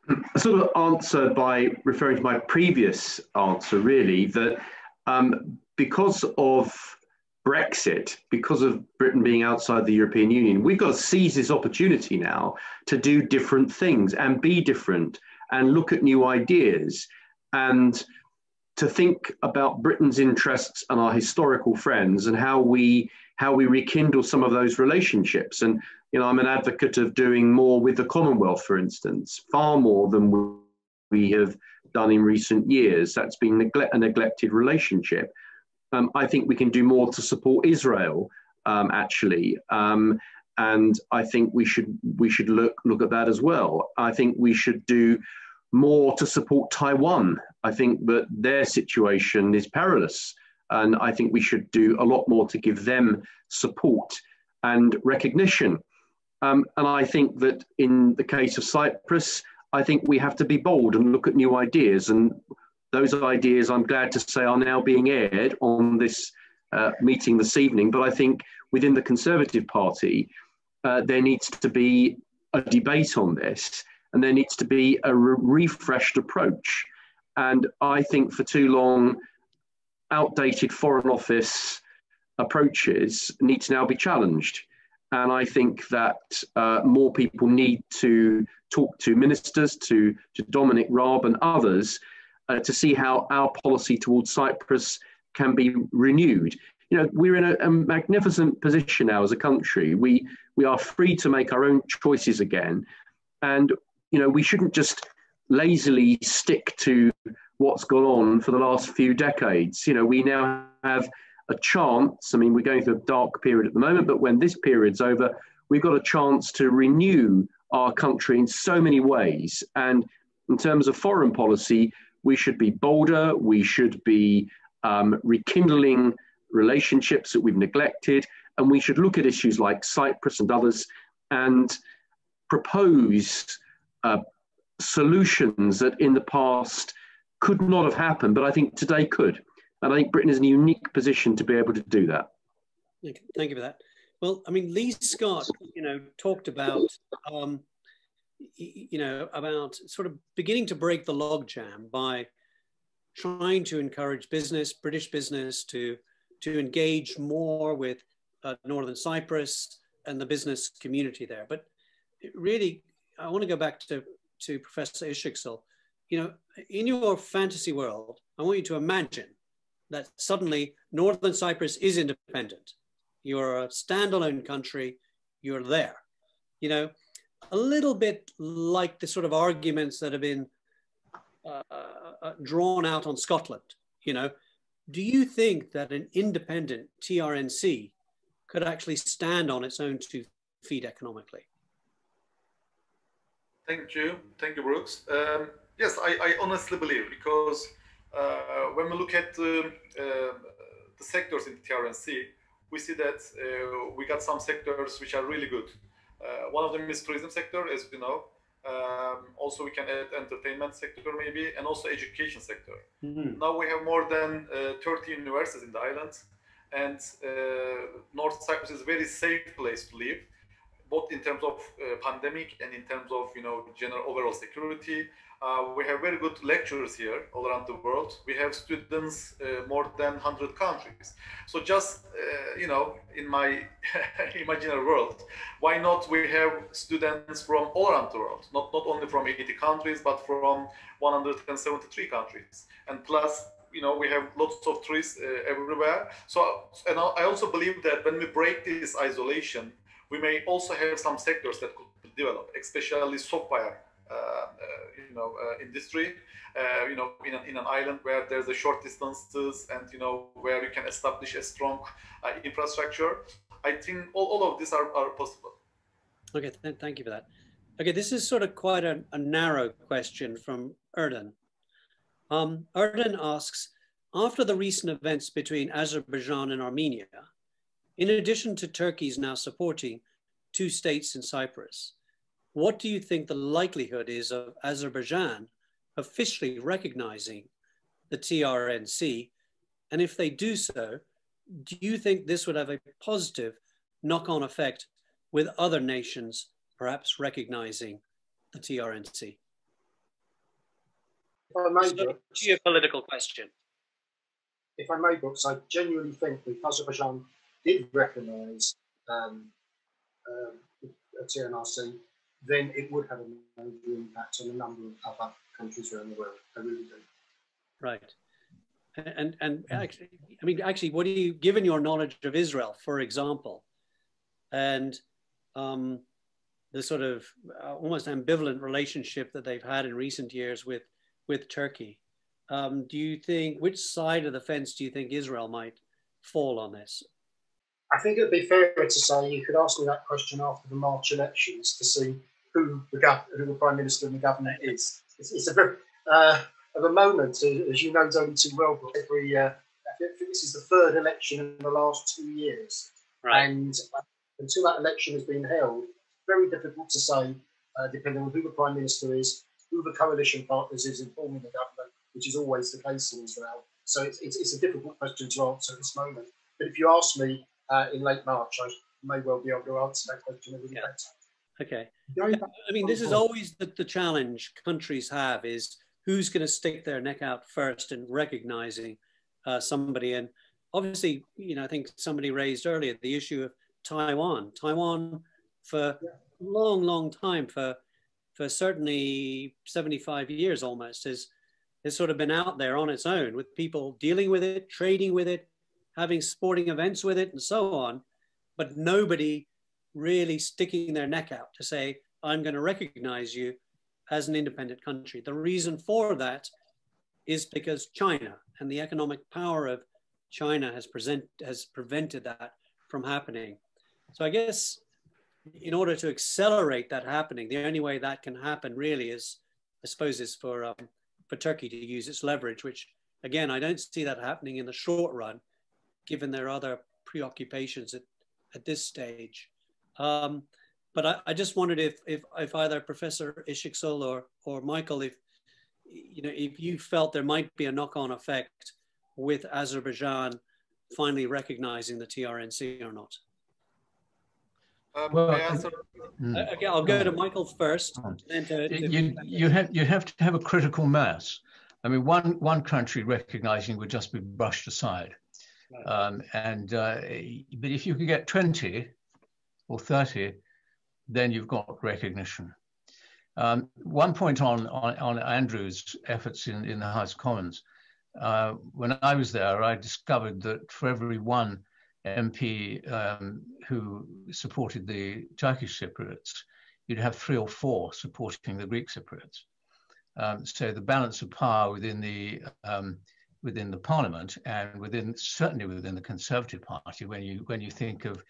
I sort of answer by referring to my previous answer, really, that because of Brexit, because of Britain being outside the European Union, we've got to seize this opportunity now to do different things and be different and look at new ideas and to think about Britain's interests and our historical friends and how we rekindle some of those relationships. And I'm an advocate of doing more with the Commonwealth, for instance, far more than we have done in recent years. That's been a neglected relationship. I think we can do more to support Israel, actually, and I think we should look at that as well. I think we should do more to support Taiwan. I think that their situation is perilous, and I think we should do a lot more to give them support and recognition. And I think that in the case of Cyprus, I think we have to be bold and look at new ideas. And those ideas, I'm glad to say, are now being aired on this meeting this evening. But I think within the Conservative Party, there needs to be a debate on this, and there needs to be a refreshed approach. And I think for too long, outdated Foreign Office approaches need to now be challenged. And I think that more people need to talk to ministers, to Dominic Raab and others, to see how our policy towards Cyprus can be renewed. We're in a magnificent position now as a country. We are free to make our own choices again. And, we shouldn't just lazily stick to what's gone on for the last few decades. We now have a chance. I mean, we're going through a dark period at the moment, but when this period's over, we've got a chance to renew our country in so many ways. And in terms of foreign policy, we should be bolder. We should be rekindling relationships that we've neglected. And we should look at issues like Cyprus and others and propose solutions that in the past could not have happened, but I think today could. And I think Britain is in a unique position to be able to do that.
Thank you for that. Well, I mean, Lee Scott, talked about, about sort of beginning to break the logjam by trying to encourage British business to engage more with Northern Cyprus and the business community there. But really, I want to go back to Professor Işıksel. In your fantasy world, I want you to imagine that suddenly Northern Cyprus is independent. You're a standalone country, you're there. A little bit like the sort of arguments that have been drawn out on Scotland. Do you think that an independent TRNC could actually stand on its own 2 feet economically?
Thank you, Brooks. Yes, I honestly believe, because when we look at the sectors in the TRNC, we see that we got some sectors which are really good. One of them is tourism sector, as you know. Also, we can add entertainment sector maybe, and also education sector. Mm-hmm. Now we have more than 30 universities in the island, and North Cyprus is a very safe place to live. both in terms of pandemic and in terms of general overall security. We have very good lecturers here all around the world. We have students more than 100 countries. So just in my imaginary world, why not we have students from all around the world, not only from 80 countries, but from 173 countries, and plus we have lots of tourists everywhere. So, and I also believe that when we break this isolation, we may also have some sectors that could develop, especially software industry, in an island where there's a short distances and where you can establish a strong infrastructure. I think all of these are possible.
Okay, thank you for that. Okay, this is sort of quite a narrow question from Erden. Erden asks, after the recent events between Azerbaijan and Armenia, in addition to Turkey's now supporting 2 states in Cyprus, what do you think the likelihood is of Azerbaijan officially recognizing the TRNC? And if they do so, do you think this would have a positive knock-on effect with other nations perhaps recognizing the TRNC?
If I may,
Brooks, geopolitical question.
If I may, Brooks, I genuinely think that if Azerbaijan did recognise the TRNC, then it would have a major impact on a number of other countries around the world. I really do.
Right. And actually, what do you, given your knowledge of Israel, for example, and the sort of almost ambivalent relationship that they've had in recent years with Turkey, do you think, which side of the fence do you think Israel might fall on this?
I think it would be fair to say you could ask me that question after the March elections to see who the Prime Minister and the government is. It's a very, of a moment, as you know only too well, but I think this is the 3rd election in the last 2 years.
Right.
And until that election has been held, very difficult to say, depending on who the Prime Minister is, who the coalition partners is in forming the government, which is always the case in Israel. So it's a difficult question to answer at this moment. But if you ask me in late March, I may well be able to answer that question a little better.
Okay. I mean, this is always the challenge countries have, is who's going to stick their neck out first in recognizing somebody. And obviously, I think somebody raised earlier the issue of Taiwan. Taiwan for a long time, for certainly 75 years almost, has sort of been out there on its own with people dealing with it, trading with it, having sporting events with it and so on, but nobody really sticking their neck out to say, I'm going to recognize you as an independent country. The reason for that is because China and the economic power of China has prevented that from happening. So I guess in order to accelerate that happening, the only way that can happen really is, I suppose, is for Turkey to use its leverage, which again, I don't see that happening in the short run, given their other preoccupations at this stage. But I just wondered if either Professor Işıksel or Michael, if you felt there might be a knock-on effect with Azerbaijan finally recognizing the TRNC or not. Okay, I'll go to Michael first.
You have to have a critical mass. I mean, one country recognizing would just be brushed aside. But if you could get 20 or 30, then you've got recognition. One point on Andrew's efforts in the House of Commons, when I was there, I discovered that for every one MP who supported the Turkish Cypriots, you'd have 3 or 4 supporting the Greek Cypriots. So the balance of power within the parliament and certainly within the Conservative Party, when you think of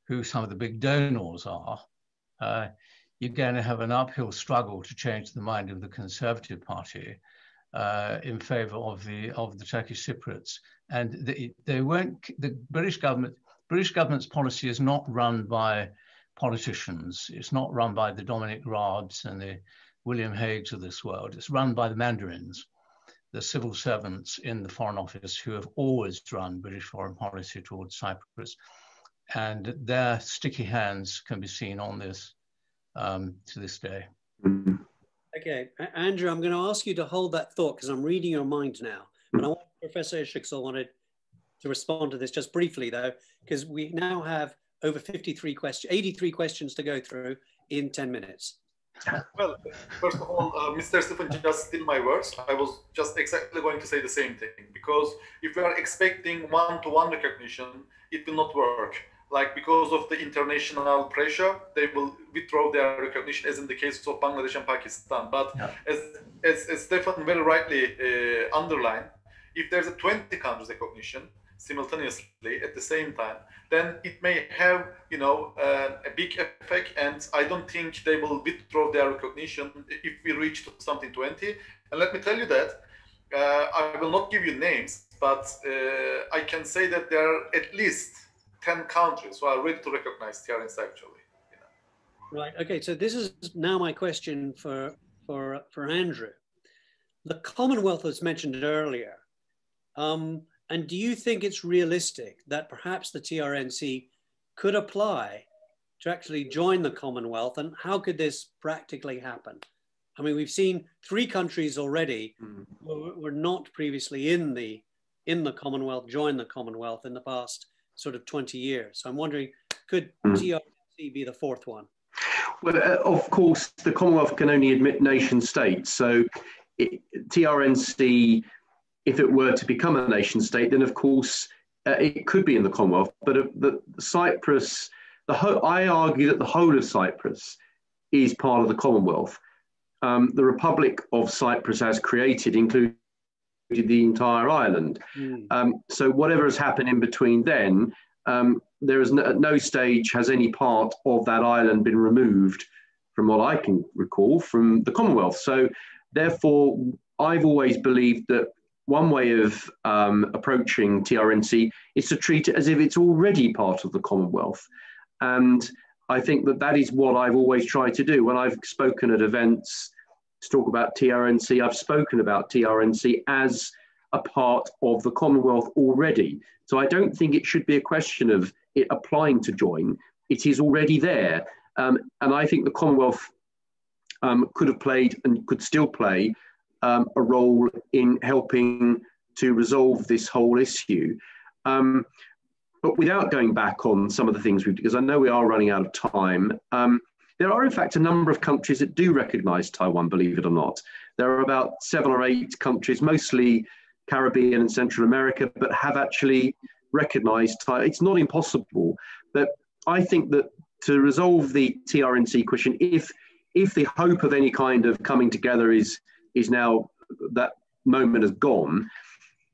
who some of the big donors are, you're going to have an uphill struggle to change the mind of the Conservative Party in favour of the Turkish Cypriots. And the British government's policy is not run by politicians. It's not run by the Dominic Raabs and the William Hagues of this world. It's run by the mandarins, the civil servants in the Foreign Office who have always run British foreign policy towards Cyprus. and their sticky hands can be seen on this to this day.
Okay, Andrew, I'm going to ask you to hold that thought because I'm reading your mind now. But I want Professor Işıksal wanted to respond to this just briefly, though, because we now have over 83 questions to go through in 10 minutes.
Well, first of all, Mr. Stephen just steal my words. I was just exactly going to say the same thing, because if we are expecting one-to-one recognition, it will not work. Like, because of the international pressure, they will withdraw their recognition, as in the case of Bangladesh and Pakistan. But as Stefan very rightly underlined, if there's a 20 countries recognition simultaneously at the same time, then it may have, a big effect, and I don't think they will withdraw their recognition if we reach to something 20. And let me tell you that I will not give you names, but I can say that there are at least 10 countries who are ready to recognize TRNC actually.
Right. Okay. So this is now my question for Andrew. The Commonwealth was mentioned earlier. And do you think it's realistic that perhaps the TRNC could apply to actually join the Commonwealth? And how could this practically happen? I mean, we've seen 3 countries already who were not previously in the Commonwealth join the Commonwealth in the past sort of 20 years. So I'm wondering, could TRNC be the 4th one?
Well, of course, the Commonwealth can only admit nation states. So TRNC, if it were to become a nation state, then of course it could be in the Commonwealth. But Cyprus, I argue that the whole of Cyprus is part of the Commonwealth. The Republic of Cyprus, as created, included the entire island. So whatever has happened in between then, there is at no stage has any part of that island been removed, from what I can recall, from the Commonwealth. So therefore, I've always believed that one way of approaching TRNC is to treat it as if it's already part of the Commonwealth. And I think that is what I've always tried to do. When I've spoken at events to talk about TRNC, I've spoken about TRNC as a part of the Commonwealth already. So I don't think it should be a question of it applying to join. It is already there. And I think the Commonwealth could have played and could still play a role in helping to resolve this whole issue. But without going back on some of the things, because I know we are running out of time, there are in fact a number of countries that do recognize Taiwan, believe it or not. There are about 7 or 8 countries, mostly Caribbean and Central America, but have actually recognized Taiwan. It's not impossible, but I think that to resolve the TRNC question, if the hope of any kind of coming together is now that moment has gone,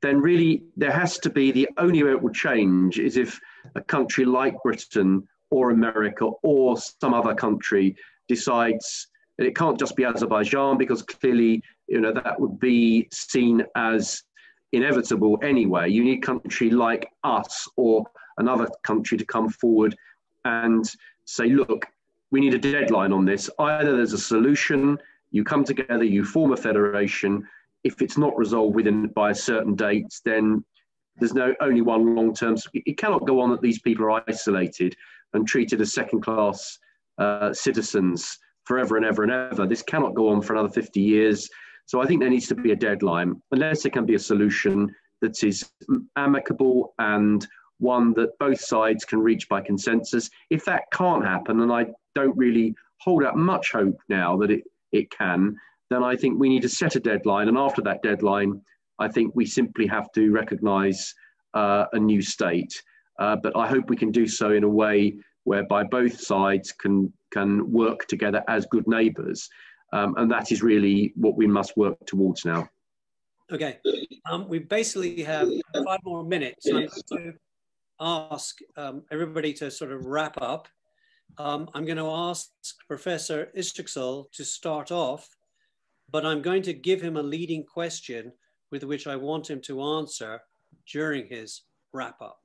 then really there has to be, the only way it will change is if a country like Britain or America or some other country decides that it can't just be Azerbaijan, because clearly, that would be seen as inevitable anyway. You need a country like us or another country to come forward and say, look, we need a deadline on this. Either there's a solution, you come together, you form a federation. If it's not resolved by a certain date, then there's only one long-term. It cannot go on that these people are isolated and treated as second-class citizens forever and ever and ever. This cannot go on for another 50 years. So I think there needs to be a deadline, unless there can be a solution that is amicable and one that both sides can reach by consensus. If that can't happen, and I don't really hold out much hope now that it can, then I think we need to set a deadline. And after that deadline, I think we simply have to recognize a new state. But I hope we can do so in a way whereby both sides can work together as good neighbors. And that is really what we must work towards now.
Okay, we basically have 5 more minutes. I'm going to ask everybody to sort of wrap up. I'm going to ask Professor Işıksal to start off, but I'm going to give him a leading question with which I want him to answer during his wrap up,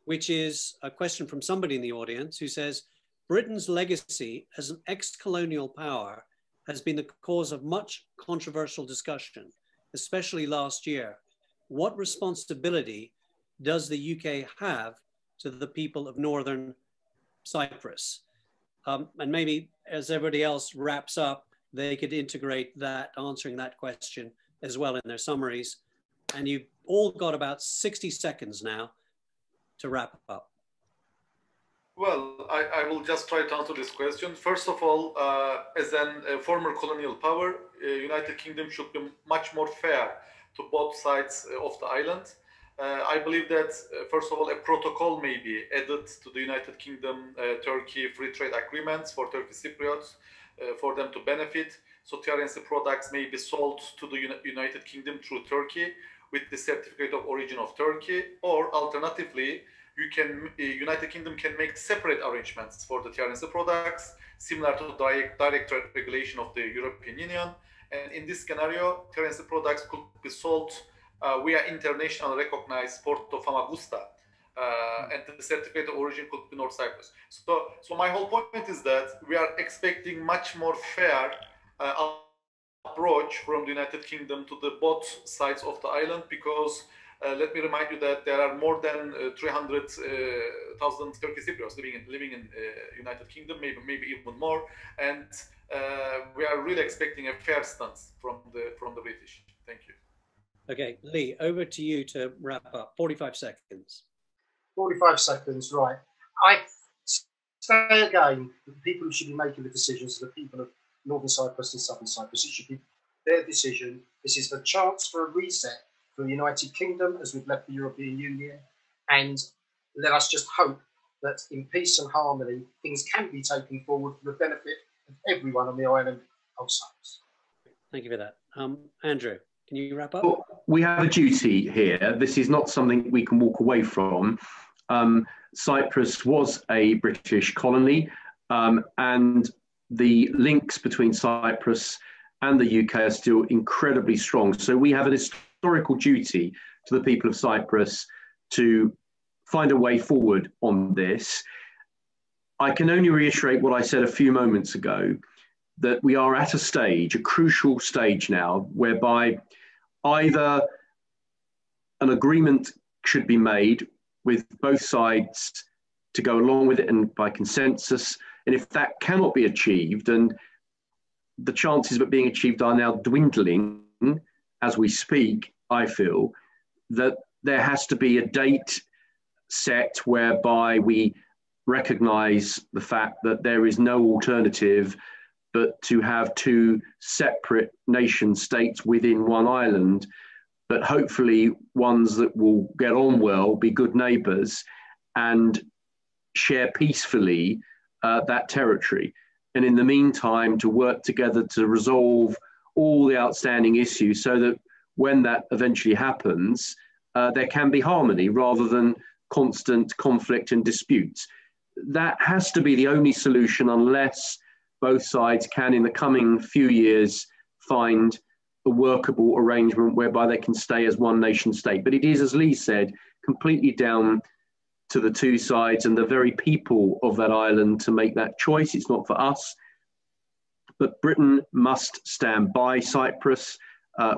which is a question from somebody in the audience who says, Britain's legacy as an ex-colonial power has been the cause of much controversial discussion, especially last year. What responsibility does the UK have to the people of Northern Cyprus. And maybe as everybody else wraps up, they could integrate that, answering that question as well in their summaries. And you've all got about 60 seconds now to wrap up.
Well, I will just try to answer this question. First of all, as a former colonial power, United Kingdom should be much more fair to both sides of the island. I believe that, first of all, a protocol may be added to the United Kingdom Turkey free trade agreements for Turkish Cypriots for them to benefit. So TRNC products may be sold to the United Kingdom through Turkey with the certificate of origin of Turkey, or alternatively, United Kingdom can make separate arrangements for the TRNC products, similar to direct regulation of the European Union. And in this scenario, TRNC products could be sold via international recognized port of Famagusta, and the certificate of origin could be North Cyprus. So my whole point is that we are expecting much more fair approach from the United Kingdom to the both sides of the island, because let me remind you that there are more than 300,000 Turkish Cypriots living in United Kingdom, maybe even more, and we are really expecting a fair stance from the British. Thank you.
Okay, Lee, over to you to wrap up. 45 seconds. 45
seconds, right. I say again, the people who should be making the decisions are the people of Northern Cyprus and Southern Cyprus. It should be their decision. This is the chance for a reset for the United Kingdom as we've left the European Union. And let us just hope that in peace and harmony, things can be taken forward for the benefit of everyone on the island of Cyprus.
Thank you for that. Andrew, can you wrap up?
Well, we have a duty here. This is not something we can walk away from. Cyprus was a British colony, and the links between Cyprus and the UK are still incredibly strong. So we have an historical duty to the people of Cyprus to find a way forward on this. I can only reiterate what I said a few moments ago, that we are at a stage, a crucial stage now, whereby either an agreement should be made with both sides to go along with it and by consensus. And if that cannot be achieved, and the chances of it being achieved are now dwindling as we speak, I feel that there has to be a date set whereby we recognize the fact that there is no alternative but to have two separate nation states within one island, but hopefully ones that will get on well, be good neighbors, and share peacefully that territory. And in the meantime, to work together to resolve all the outstanding issues so that when that eventually happens, there can be harmony rather than constant conflict and disputes. That has to be the only solution unless both sides can, in the coming few years, find a workable arrangement whereby they can stay as one nation state. But it is, as Lee said, completely down to the two sides and the very people of that island to make that choice. It's not for us. But Britain must stand by Cyprus.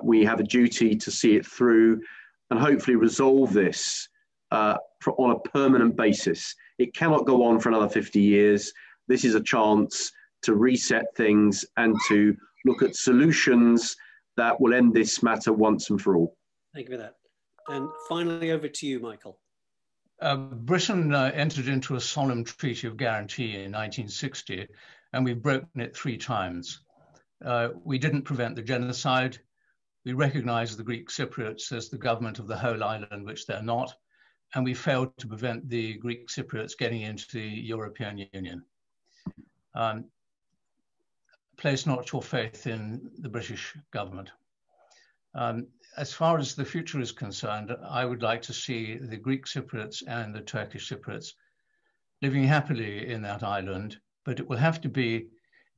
We have a duty to see it through and hopefully resolve this on a permanent basis. It cannot go on for another 50 years. This is a chance to reset things and to look at solutions that will end this matter once and for all.
Thank you for that. And finally, over to you, Michael.
Britain entered into a solemn treaty of guarantee in 1960, and we've broken it 3 times. We didn't prevent the genocide. We recognized the Greek Cypriots as the government of the whole island, which they're not, and we failed to prevent the Greek Cypriots getting into the European Union. Place not your faith in the British government. As far as the future is concerned, I would like to see the Greek Cypriots and the Turkish Cypriots living happily in that island, but it will have to be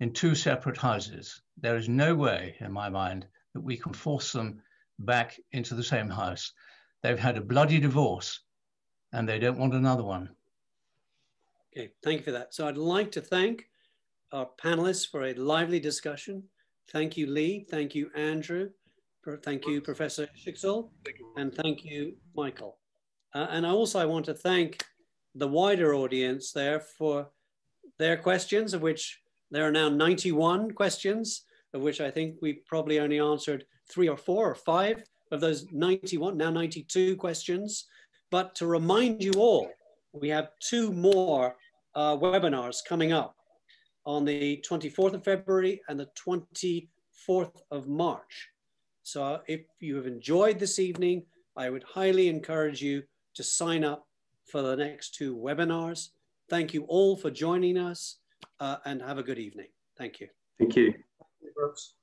in 2 separate houses. There is no way, in my mind, that we can force them back into the same house. They've had a bloody divorce and they don't want another one.
Okay, thank you for that. So I'd like to thank our panelists for a lively discussion. Thank you, Lee. Thank you, Andrew. Thank you, Professor Schicksal. And thank you, Michael. And I want to thank the wider audience there for their questions, of which there are now 91 questions, of which I think we probably only answered 3 or 4 or 5 of those 91, now 92 questions. But to remind you all, we have 2 more webinars coming up on the 24th of February and the 24th of March. So if you have enjoyed this evening, I would highly encourage you to sign up for the next 2 webinars. Thank you all for joining us and have a good evening. Thank you.
Thank you.
Brooks.